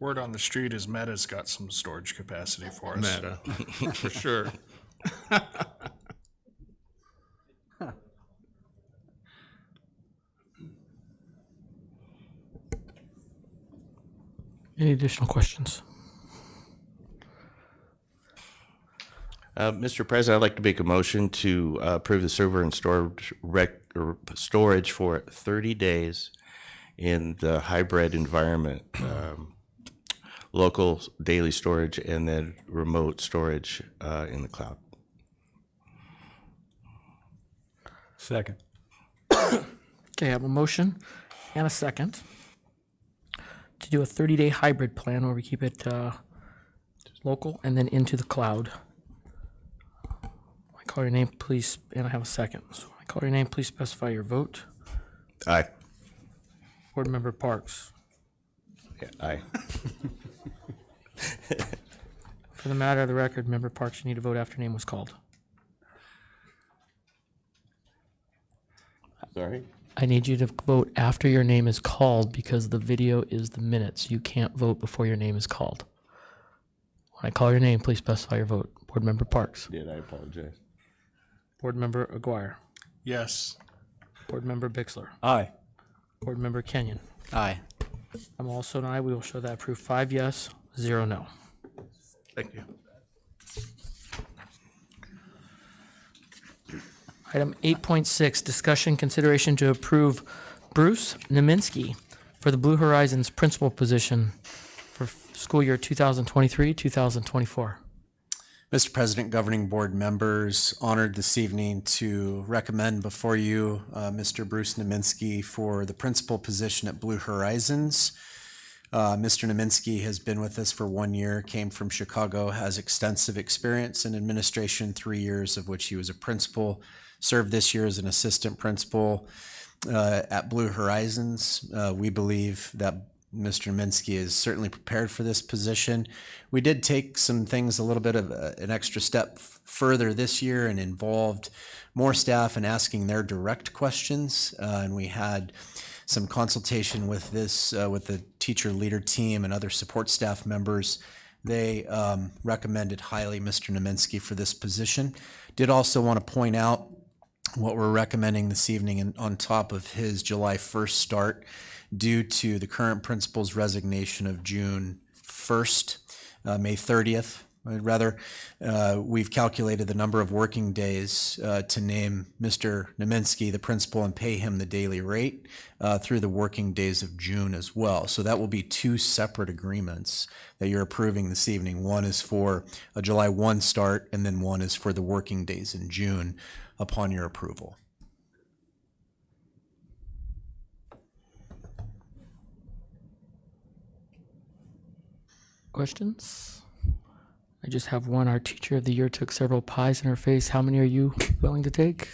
Word on the street is Meta's got some storage capacity for us. Meta, for sure. Any additional questions? Mr. President, I'd like to make a motion to approve the server and storage for 30 days in the hybrid environment, local daily storage and then remote storage in the cloud. Second. Okay, I have a motion and a second to do a 30-day hybrid plan where we keep it local and then into the cloud. I call your name, please, and I have a second. So I call your name, please specify your vote. Aye. Board Member Parks. Yeah, aye. For the matter of the record, Member Parks, you need to vote after name was called. Sorry? I need you to vote after your name is called because the video is the minutes. You can't vote before your name is called. When I call your name, please specify your vote. Board Member Parks. Did I apologize? Board Member Aguirre. Yes. Board Member Bixler. Aye. Board Member Kenyon. Aye. I'm also an aye. We will show that approved 5 yes, 0 no. Thank you. Item 8.6, discussion consideration to approve Bruce Naminsky for the Blue Horizons principal position for school year 2023-2024. Mr. President, governing board members, honored this evening to recommend before you Mr. Bruce Naminsky for the principal position at Blue Horizons. Mr. Naminsky has been with us for 1 year, came from Chicago, has extensive experience in administration, 3 years of which he was a principal, served this year as an assistant principal at Blue Horizons. We believe that Mr. Naminsky is certainly prepared for this position. We did take some things a little bit of an extra step further this year and involved more staff in asking their direct questions. And we had some consultation with with the teacher leader team and other support staff members. They recommended highly Mr. Naminsky for this position. Did also want to point out what we're recommending this evening on top of his July 1st start due to the current principal's resignation of June 1st, May 30th. Rather, we've calculated the number of working days to name Mr. Naminsky the principal and pay him the daily rate through the working days of June as well. So that will be 2 separate agreements that you're approving this evening. One is for a July 1 start, and then one is for the working days in June upon your approval. Questions? I just have one. Our teacher of the year took several pies in her face. How many are you willing to take?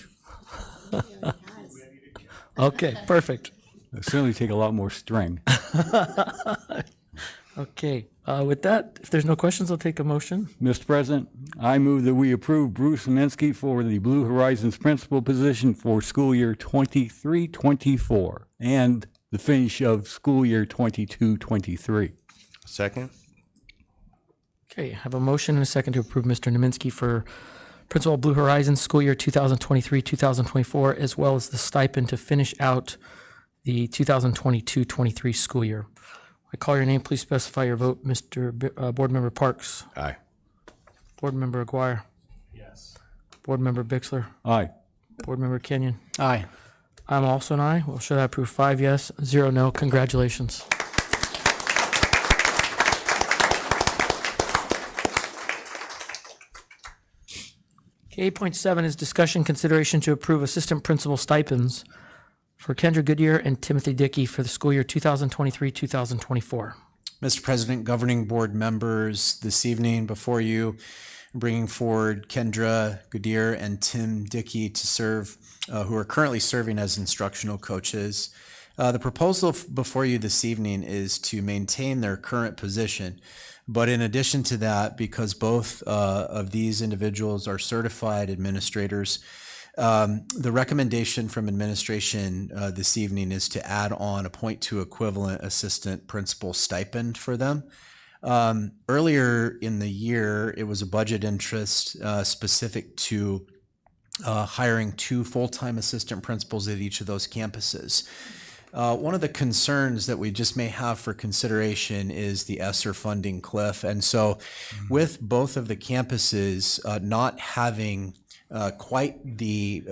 Okay, perfect. It'll certainly take a lot more string. Okay, with that, if there's no questions, I'll take a motion. Mr. President, I move that we approve Bruce Naminsky for the Blue Horizons principal position for school year 23-24 and the finish of school year 22-23. Second? Okay, I have a motion and a second to approve Mr. Naminsky for Principal Blue Horizons school year 2023-2024, as well as the stipend to finish out the 2022-23 school year. I call your name, please specify your vote. Board Member Parks. Aye. Board Member Aguirre. Yes. Board Member Bixler. Aye. Board Member Kenyon. Aye. I'm also an aye. Well, should I approve 5 yes, 0 no? Congratulations. Okay, 8.7 is discussion consideration to approve assistant principal stipends for Kendra Goodyear and Timothy Dickey for the school year 2023-2024. Mr. President, governing board members, this evening before you, bringing forward Kendra Goodyear and Tim Dickey to serve, who are currently serving as instructional coaches. The proposal before you this evening is to maintain their current position. But in addition to that, because both of these individuals are certified administrators, the recommendation from administration this evening is to add on a .2 equivalent assistant principal stipend for them. Earlier in the year, it was a budget interest specific to hiring 2 full-time assistant principals at each of those campuses. One of the concerns that we just may have for consideration is the ESSER funding cliff. And so with both of the campuses not having quite the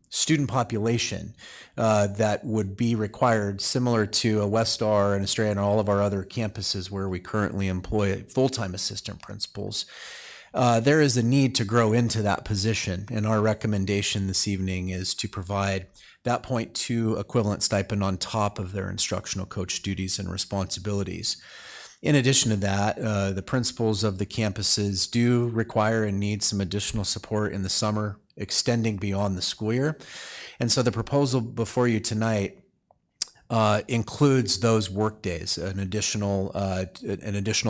student population that would be required, similar to a Westar and Australia and all of our other campuses where we currently employ full-time assistant principals, there is a need to grow into that position. And our recommendation this evening is to provide that .2 equivalent stipend on top of their instructional coach duties and responsibilities. In addition to that, the principals of the campuses do require and need some additional support in the summer, extending beyond the school year. And so the proposal before you tonight includes those work days, an additional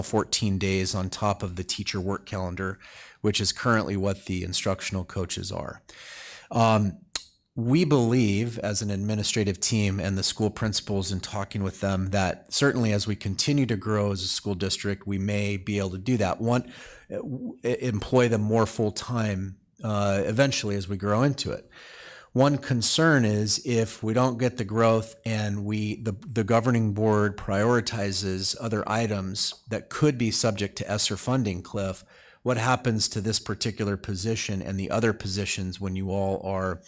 14 days on top of the teacher work calendar, which is currently what the instructional coaches are. We believe as an administrative team and the school principals in talking with them that certainly as we continue to grow as a school district, we may be able to do that. One, employ them more full-time eventually as we grow into it. One concern is if we don't get the growth and the governing board prioritizes other items that could be subject to ESSER funding cliff, what happens to this particular position and the other positions when you all are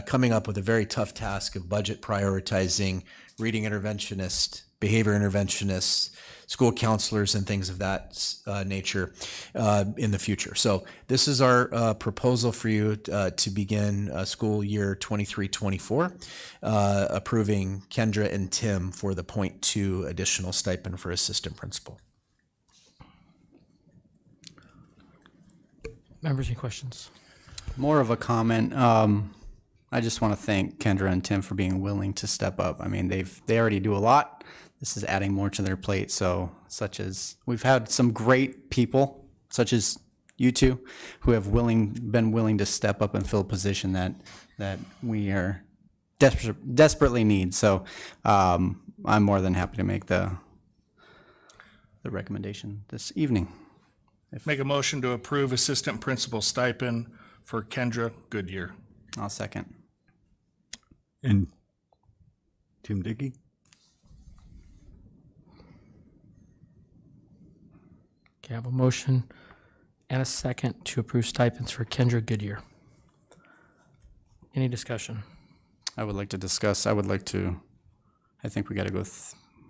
coming up with a very tough task of budget prioritizing reading interventionists, behavior interventionists, school counselors, and things of that nature in the future. So this is our proposal for you to begin school year 23-24, approving Kendra and Tim for the 0.2 additional stipend for assistant principal. Members, any questions? More of a comment. I just want to thank Kendra and Tim for being willing to step up. I mean, they already do a lot. This is adding more to their plate. So, such as we've had some great people, such as you two, who have been willing to step up and fill a position that we are desperately need. So, I'm more than happy to make the recommendation this evening. Make a motion to approve assistant principal stipend for Kendra Goodyear. I'll second. And Tim Dickey? Okay, I have a motion and a second to approve stipends for Kendra Goodyear. Any discussion? I would like to discuss, I think we got to go,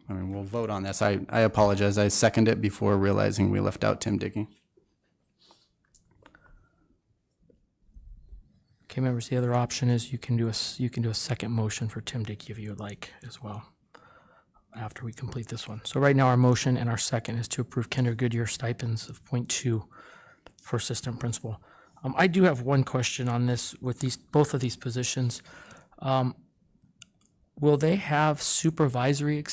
we'll vote on this. I apologize. I seconded it before realizing we left out Tim Dickey. Okay, members, the other option is you can do a second motion for Tim Dickey if you would like as well, after we complete this one. So right now, our motion and our second is to approve Kendra Goodyear stipends of 0.2 for assistant principal. I do have one question on this with both of these positions. Will they have supervisory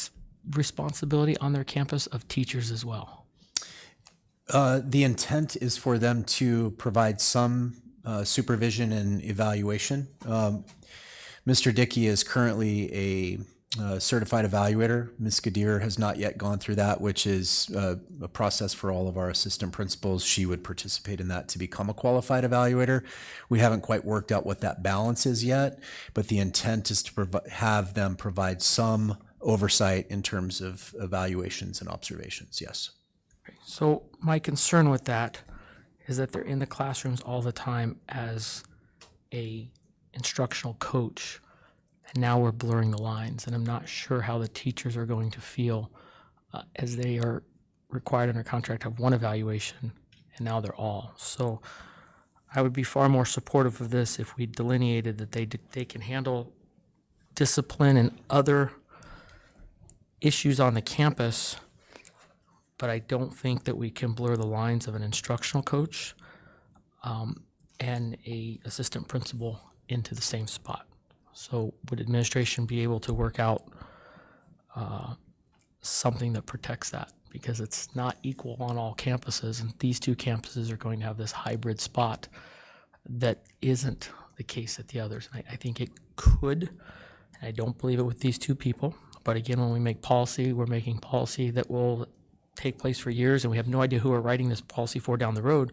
responsibility on their campus of teachers as well? The intent is for them to provide some supervision and evaluation. Mr. Dickey is currently a certified evaluator. Ms. Goodyear has not yet gone through that, which is a process for all of our assistant principals. She would participate in that to become a qualified evaluator. We haven't quite worked out what that balance is yet, but the intent is to have them provide some oversight in terms of evaluations and observations, yes. So my concern with that is that they're in the classrooms all the time as a instructional coach, and now we're blurring the lines, and I'm not sure how the teachers are going to feel as they are required under contract to have one evaluation, and now they're all. So I would be far more supportive of this if we delineated that they can handle discipline and other issues on the campus, but I don't think that we can blur the lines of an instructional coach and a assistant principal into the same spot. So would administration be able to work out something that protects that? Because it's not equal on all campuses, and these two campuses are going to have this hybrid spot that isn't the case at the others. And I think it could, and I don't believe it with these two people, but again, when we make policy, we're making policy that will take place for years, and we have no idea who we're writing this policy for down the road.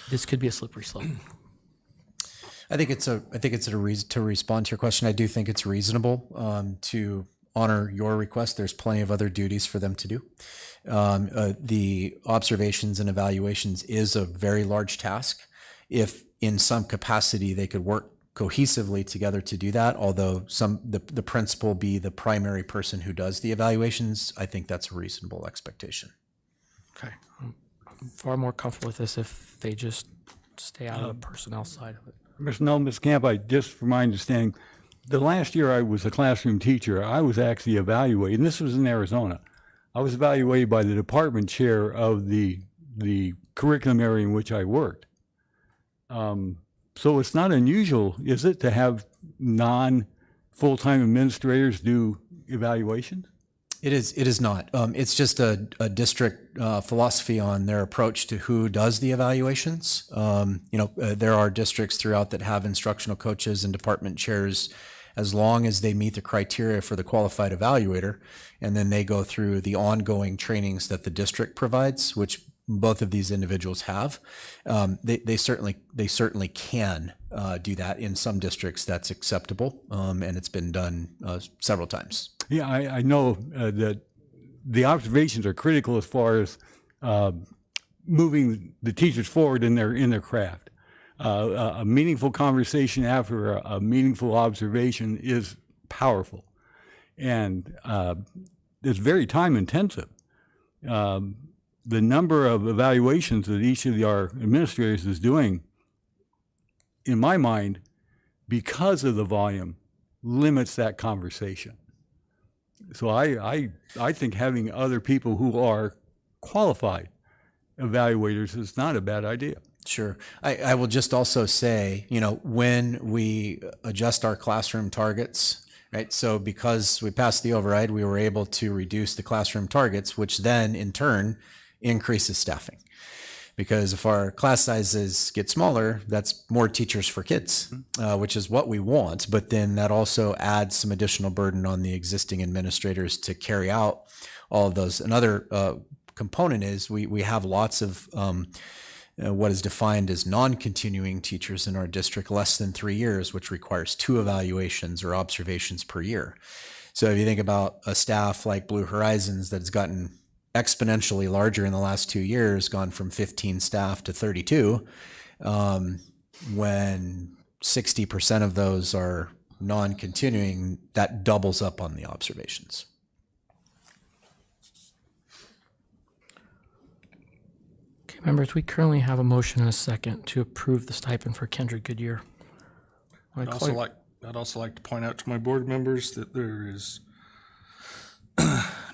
This could be a slippery slope. I think it's a reason to respond to your question. I do think it's reasonable to honor your request. There's plenty of other duties for them to do. The observations and evaluations is a very large task. If in some capacity they could work cohesively together to do that, although the principal be the primary person who does the evaluations, I think that's a reasonable expectation. Okay. I'm far more comfortable with this if they just stay out of the personnel side of it. Ms. Camp, just from my understanding, the last year I was a classroom teacher, I was actually evaluated, and this was in Arizona. I was evaluated by the department chair of the curriculum area in which I worked. So it's not unusual, is it, to have non-full-time administrators do evaluations? It is not. It's just a district philosophy on their approach to who does the evaluations. There are districts throughout that have instructional coaches and department chairs as long as they meet the criteria for the qualified evaluator, and then they go through the ongoing trainings that the district provides, which both of these individuals have. They certainly can do that. In some districts that's acceptable, and it's been done several times. Yeah, I know that the observations are critical as far as moving the teachers forward in their craft. A meaningful conversation after a meaningful observation is powerful, and it's very time intensive. The number of evaluations that each of our administrators is doing, in my mind, because of the volume, limits that conversation. So I think having other people who are qualified evaluators is not a bad idea. Sure. I will just also say, when we adjust our classroom targets, right? So because we passed the override, we were able to reduce the classroom targets, which then in turn increases staffing. Because if our class sizes get smaller, that's more teachers for kids, which is what we want. But then that also adds some additional burden on the existing administrators to carry out all of those. Another component is we have lots of what is defined as non-continuing teachers in our district, less than 3 years, which requires 2 evaluations or observations per year. So if you think about a staff like Blue Horizons that's gotten exponentially larger in the last 2 years, gone from 15 staff to 32, when 60% of those are non-continuing, that doubles up on the observations. Okay, members, we currently have a motion and a second to approve the stipend for Kendra Goodyear. I'd also like to point out to my board members that there is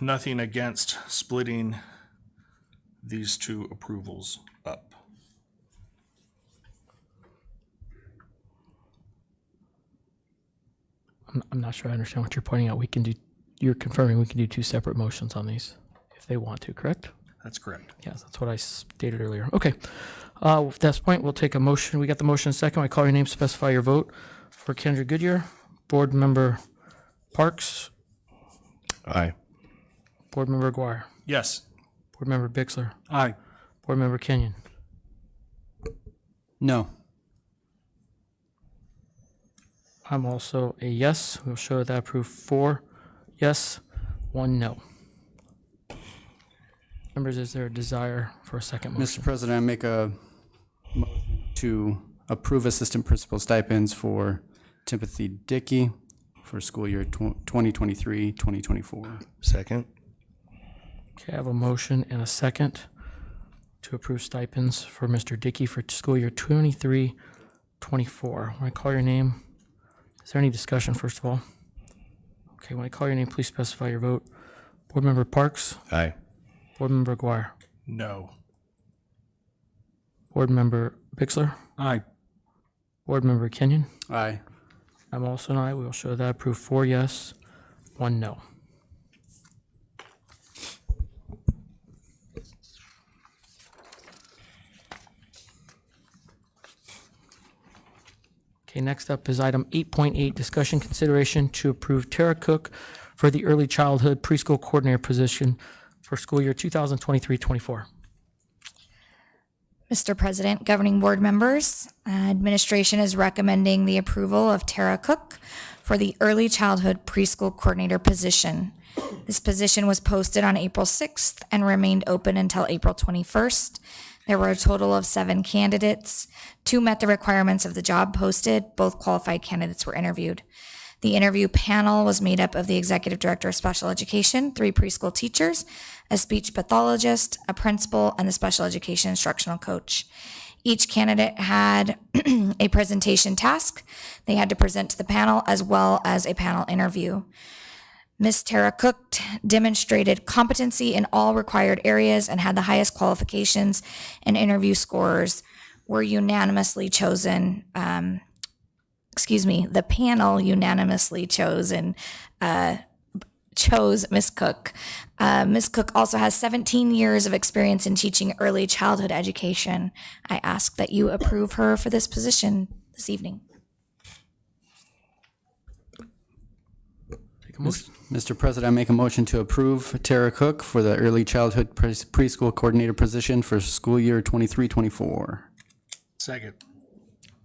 nothing against splitting these 2 approvals up. I'm not sure I understand what you're pointing out. You're confirming we can do 2 separate motions on these if they want to, correct? That's correct. Yes, that's what I stated earlier. Okay. With that point, we'll take a motion. We got the motion second. I call your name, specify your vote for Kendra Goodyear. Board Member Parks. Aye. Board Member Aguirre. Yes. Board Member Bixler. Aye. Board Member Kenyon. No. I'm also a yes. We'll show that approved 4 yes, 1 no. Members, is there a desire for a second motion? Mr. President, I make a motion to approve assistant principal stipends for Timothy Dickey for school year 2023-2024. Second. Okay, I have a motion and a second to approve stipends for Mr. Dickey for school year 23-24. When I call your name, is there any discussion, first of all? Okay, when I call your name, please specify your vote. Board Member Parks. Aye. Board Member Aguirre. No. Board Member Bixler. Aye. Board Member Kenyon. Aye. I'm also an aye. We will show that approved 4 yes, 1 no. Okay, next up is item 8.8, discussion consideration to approve Tara Cook for the early childhood preschool coordinator position for school year 2023-24. Mr. President, governing board members, administration is recommending the approval of Tara Cook for the early childhood preschool coordinator position. This position was posted on April 6th and remained open until April 21st. There were a total of 7 candidates. 2 met the requirements of the job posted. Both qualified candidates were interviewed. The interview panel was made up of the executive director of special education, 3 preschool teachers, a speech pathologist, a principal, and the special education instructional coach. Each candidate had a presentation task they had to present to the panel, as well as a panel interview. Ms. Tara Cook demonstrated competency in all required areas and had the highest qualifications, and interview scores were unanimously chosen. The panel unanimously chose Ms. Cook. Ms. Cook also has 17 years of experience in teaching early childhood education. I ask that you approve her for this position this evening. Take a motion. Mr. President, I make a motion to approve Tara Cook for the early childhood preschool coordinator position for school year 23-24. Second.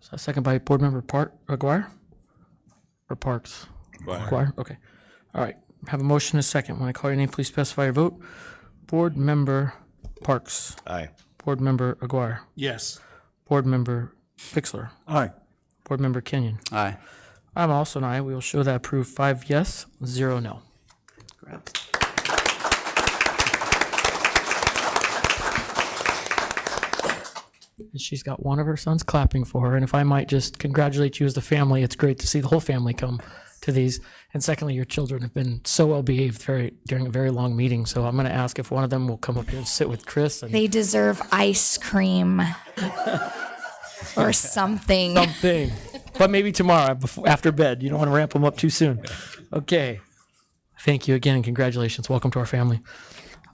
So second by Board Member Aguirre? Or Parks? Aguirre. Okay. All right. Have a motion and a second. When I call your name, please specify your vote. Board Member Parks. Aye. Board Member Aguirre, Yes. Board Member Bixler, Aye. Board Member Kenyon. Aye. I'm also an aye. We will show that approved 5 yes, 0 no. Congrats. And she's got one of her sons clapping for her. And if I might just congratulate you as the family, it's great to see the whole family come to these. And secondly, your children have been so well behaved during a very long meeting. So I'm going to ask if one of them will come up here and sit with Chris. And They deserve ice cream or something. something. But maybe tomorrow after bed. You don't want to ramp them up too soon. Okay. Thank you again and congratulations. Welcome to our family.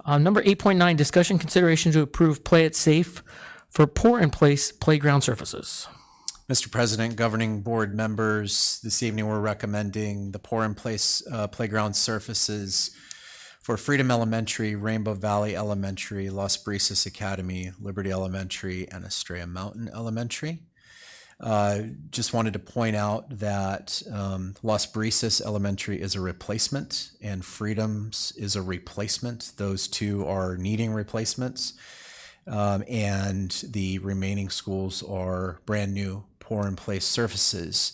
Number 8.9, discussion consideration to approve Play It Safe for poor in place playground surfaces. Mr. President, governing board members, this evening we're recommending the pour in place playground surfaces for Freedom Elementary, Rainbow Valley Elementary, Las Brisas Academy, Liberty Elementary, and Estrella Mountain Elementary. Just wanted to point out that Las Brisas Elementary is a replacement and Freedom's is a replacement. Those two are needing replacements. And the remaining schools are brand new pour-in-place surfaces.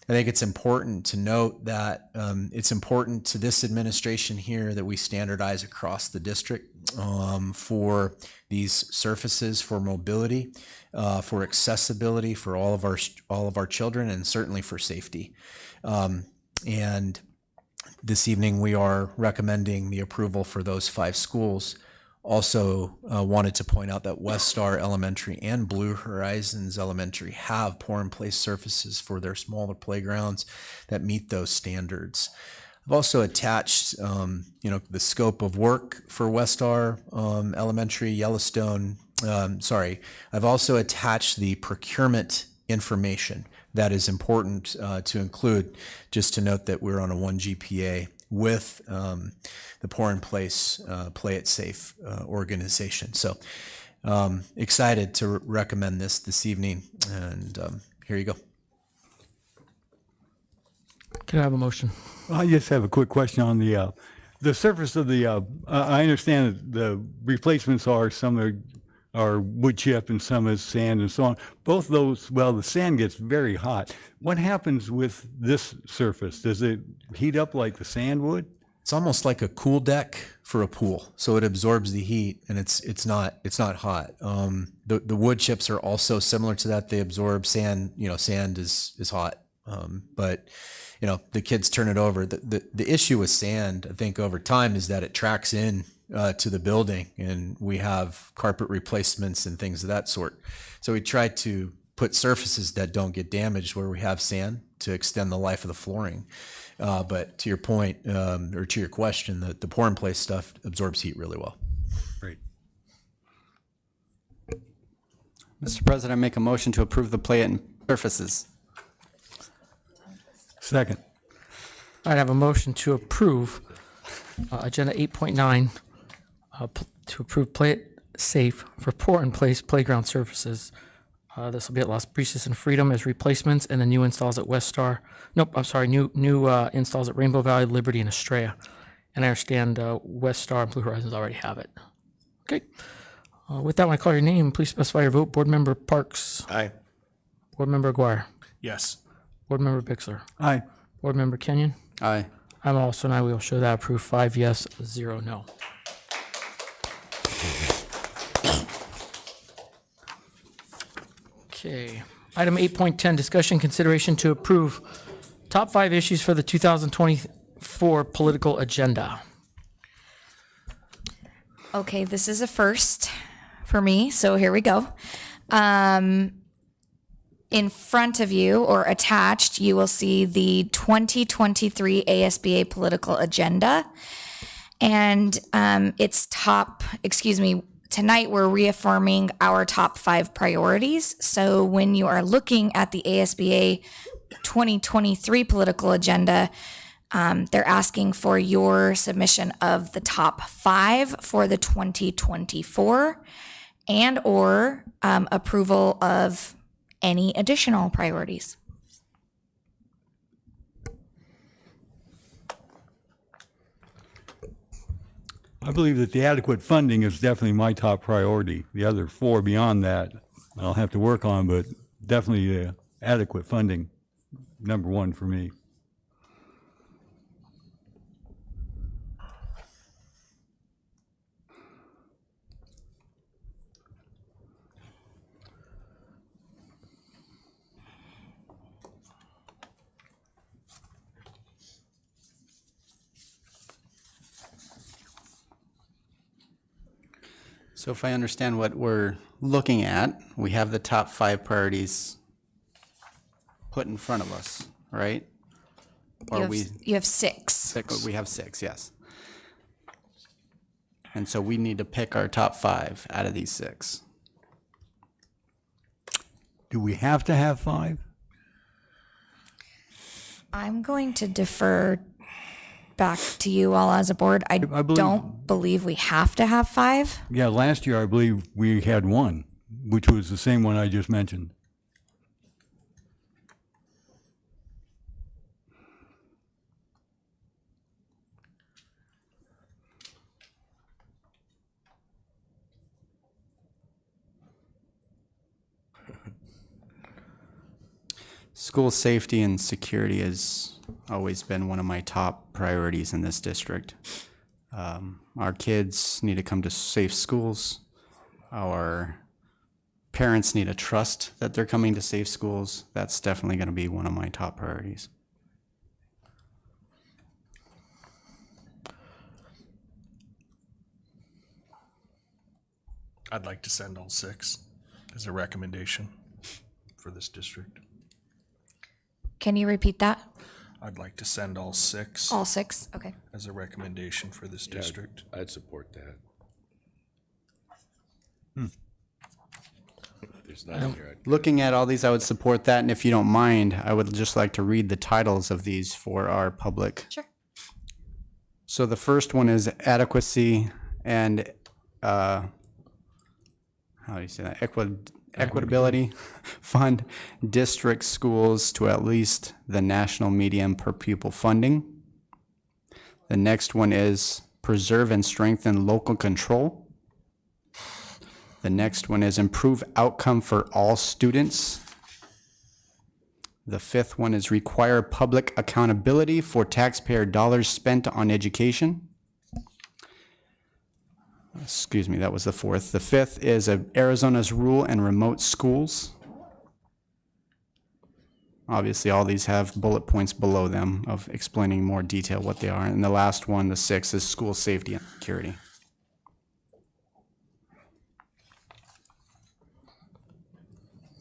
I think it's important to note that it's important to this administration here that we standardize across the district for these surfaces, for mobility, for accessibility for all of our children, and certainly for safety. And this evening we are recommending the approval for those 5 schools. Also wanted to point out that West Star Elementary and Blue Horizons Elementary have pour-in-place surfaces for their smaller playgrounds that meet those standards. I've also attached, the scope of work for West Star Elementary, Yellowstone. I've also attached the procurement information that is important to include, just to note that we're on a 1 GPA with the pour-in-place Play It Safe organization. So excited to recommend this evening, and here you go. Can I have a motion? I just have a quick question on the surface of the, I understand that the replacements are some are wood chip and some is sand and so on. Both those, well, the sand gets very hot. What happens with this surface? Does it heat up like the sand would? It's almost like a cool deck for a pool, so it absorbs the heat and it's not hot. The wood chips are also similar to that. They absorb sand. Sand is hot, but the kids turn it over. The issue with sand, I think, over time is that it tracks in to the building, and we have carpet replacements and things of that sort. So we try to put surfaces that don't get damaged where we have sand to extend the life of the flooring. But to your point, or to your question, the pour-in-place stuff absorbs heat really well. Great. Mr. President, I make a motion to approve the Play It surfaces. Second. I have a motion to approve Agenda 8.9 to approve Play It Safe for pour-in-place playground surfaces. This will be at Las Brisas and Freedom as replacements, and the new installs at West Star. New installs at Rainbow Valley, Liberty, and Estrella. And I understand West Star and Blue Horizons already have it. Okay. With that, when I call your name, please specify your vote. Board Member Parks. Aye. Board Member Aguirre. Yes. Board Member Bixler. Aye. Board Member Kenyon. Aye. I'm also an aye. We will show that approved 5 yes, 0 no. Okay. Item 8.10, discussion consideration to approve top 5 issues for the 2024 political agenda. Okay, this is a first for me, so here we go. In front of you or attached, you will see the 2023 ASBA political agenda. And tonight we're reaffirming our top 5 priorities. So when you are looking at the ASBA 2023 political agenda, they're asking for your submission of the top 5 for the 2024 and or approval of any additional priorities. I believe that the adequate funding is definitely my top priority. The other four beyond that, I'll have to work on, but definitely adequate funding, number one for me. So if I understand what we're looking at, we have the top 5 priorities put in front of us, right? Or You have 6. 6? We have 6, yes. And so we need to pick our top 5 out of these 6. Do we have to have 5? I'm going to defer back to you all as a board. I don't believe we have to have 5. Yeah, last year I believe we had 1, which was the same one I just mentioned. School safety and security has always been one of my top priorities in this district. Our kids need to come to safe schools. Our parents need to trust that they're coming to safe schools. That's definitely going to be one of my top priorities. I'd like to send all 6 as a recommendation for this district. Can you repeat that? I'd like to send all 6 All 6? Okay. as a recommendation for this district. I'd support that. There's nothing here. Looking at all these, I would support that. And if you don't mind, I would just like to read the titles of these for our public. Sure. So the first one is adequacy and, how do you say that? Equitability fund district schools to at least the national median per pupil funding. The next one is preserve and strengthen local control. The next one is improve outcome for all students. The 5th one is require public accountability for taxpayer dollars spent on education. Excuse me, that was the 4th. The 5th is Arizona's rural and remote schools. Obviously, all these have bullet points below them of explaining more detail what they are. And the last one, the 6th, is school safety and security.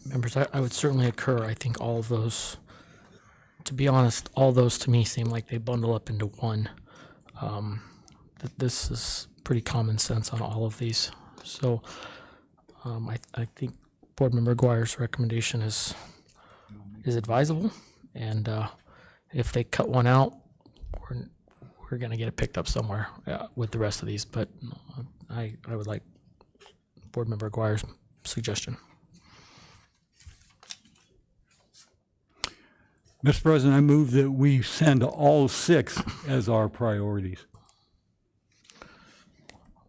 Members, I would certainly concur. I think all of those, to be honest, all those to me seem like they bundle up into one. That this is pretty common sense on all of these. So I think Board Member Aguirre's recommendation is advisable. And if they cut one out, we're going to get it picked up somewhere with the rest of these. But I would like Board Member Aguirre's suggestion. Mr. President, I move that we send all 6 as our priorities.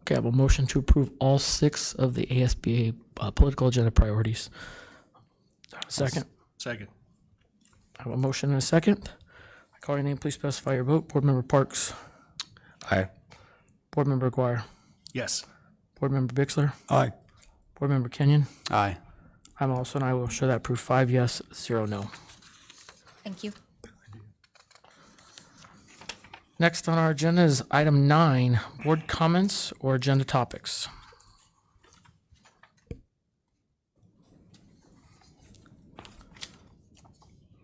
Okay, I have a motion to approve all 6 of the ASBA political agenda priorities. Second. Second. I have a motion and a second. I call your name, please specify your vote. Board Member Parks. Aye. Board Member Aguirre. Yes. Board Member Bixler. Aye. Board Member Kenyon. Aye. I'm also, and I will show that proof 5 yes, 0 no. Thank you. Next on our agenda is item 9, board comments or agenda topics.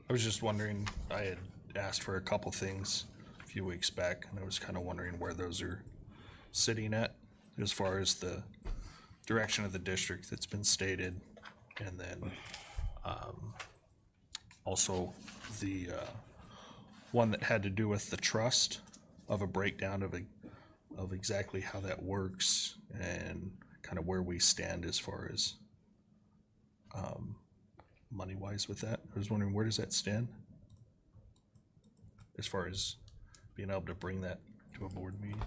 I was just wondering, I had asked for a couple things a few weeks back, and I was kind of wondering where those are sitting at as far as the direction of the district that's been stated, and then also the one that had to do with the trust, of a breakdown of exactly how that works and kind of where we stand as far as money-wise with that. I was wondering, where does that stand as far as being able to bring that to a board meeting?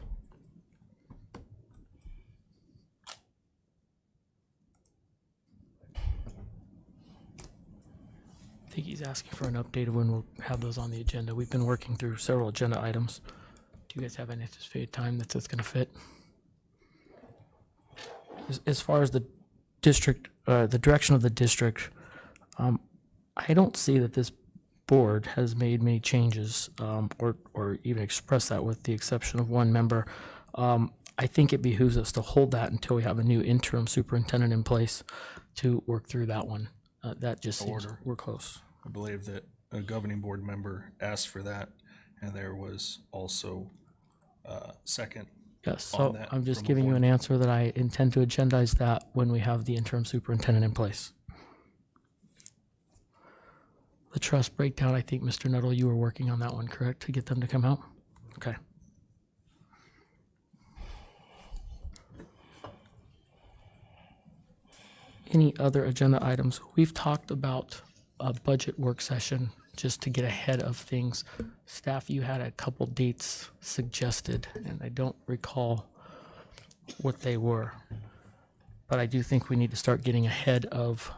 I think he's asking for an update of when we'll have those on the agenda. We've been working through several agenda items. Do you guys have any anticipated time that's going to fit? As far as the district, the direction of the district, I don't see that this board has made many changes or even expressed that, with the exception of one member. I think it behooves us to hold that until we have a new interim superintendent in place to work through that one. That just seems we're close. I believe that a governing board member asked for that, and there was also second. Yes, on so that I'm just from a giving you board. an answer that I intend to agendize that when we have the interim superintendent in place. The trust breakdown, I think, Mr. Nuttall, you were working on that one, correct, to get them to come out? Okay. Any other agenda items? We've talked about a budget work session just to get ahead of things. Staff, you had a couple dates suggested, and I don't recall what they were. But I do think we need to start getting ahead of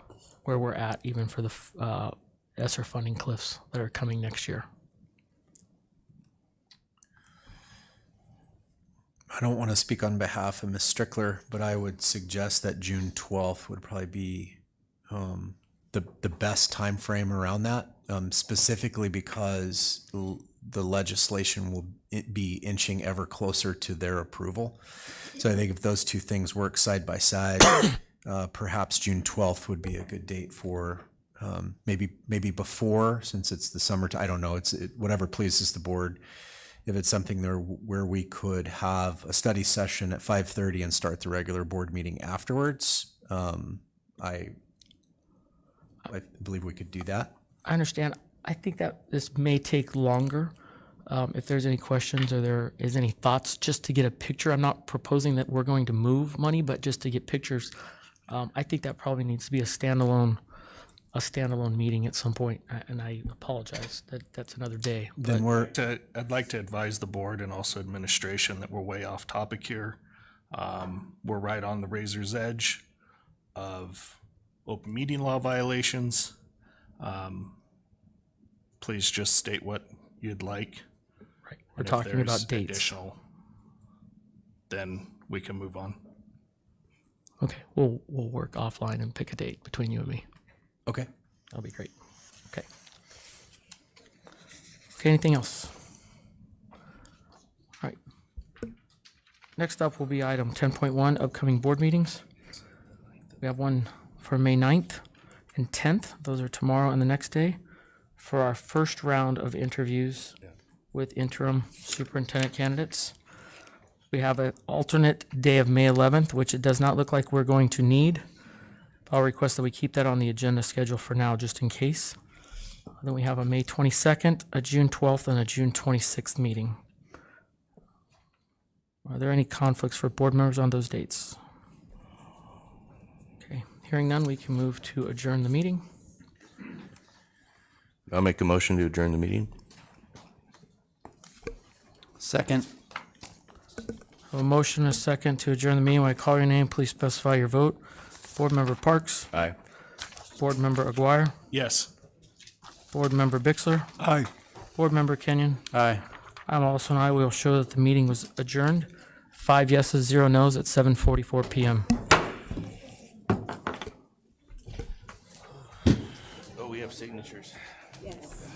where we're at, even for the ESSER funding cliffs that are coming next year. I don't want to speak on behalf of Ms. Strickler, but I would suggest that June 12th would probably be the best time frame around that, specifically because the legislation will be inching ever closer to their approval. So I think if those two things work side by side, perhaps June 12th would be a good date for maybe before, since it's the summertime. I don't know. Whatever pleases the board. If it's something there where we could have a study session at 5:30 and start the regular board meeting afterwards, I believe we could do that. I understand. I think that this may take longer. If there's any questions or there is any thoughts, just to get a picture. I'm not proposing that we're going to move money, but just to get pictures. I think that probably needs to be a standalone meeting at some point, and I apologize that that's another day. Then I'd like to advise the board and also administration that we're way off topic here. We're right on the razor's edge of open meeting law violations. Please just state what you'd like. Right. We're talking about dates. Additional, then we can move on. Okay, we'll work offline and pick a date between you and me. Okay. That'll be great. Okay. Okay, anything else? All right. Next up will be item 10.1, upcoming board meetings. We have one for May 9th and 10th. Those are tomorrow and the next day for our first round of interviews with interim superintendent candidates. We have an alternate day of May 11th, which it does not look like we're going to need. I'll request that we keep that on the agenda schedule for now, just in case. Then we have a May 22nd, a June 12th, and a June 26th meeting. Are there any conflicts for board members on those dates? Okay, hearing none, we can move to adjourn the meeting. I'll make a motion to adjourn the meeting. Second. A motion, and a second to adjourn the meeting. When I call your name, please specify your vote. Board Member Parks. Aye. Board Member Aguirre. Yes. Board Member Bixler. Aye. Board Member Kenyon. Aye. I'm also an aye. We'll show that the meeting was adjourned. 5 yeses, 0 nos at 7:44 p.m. Oh, we have signatures. Yes.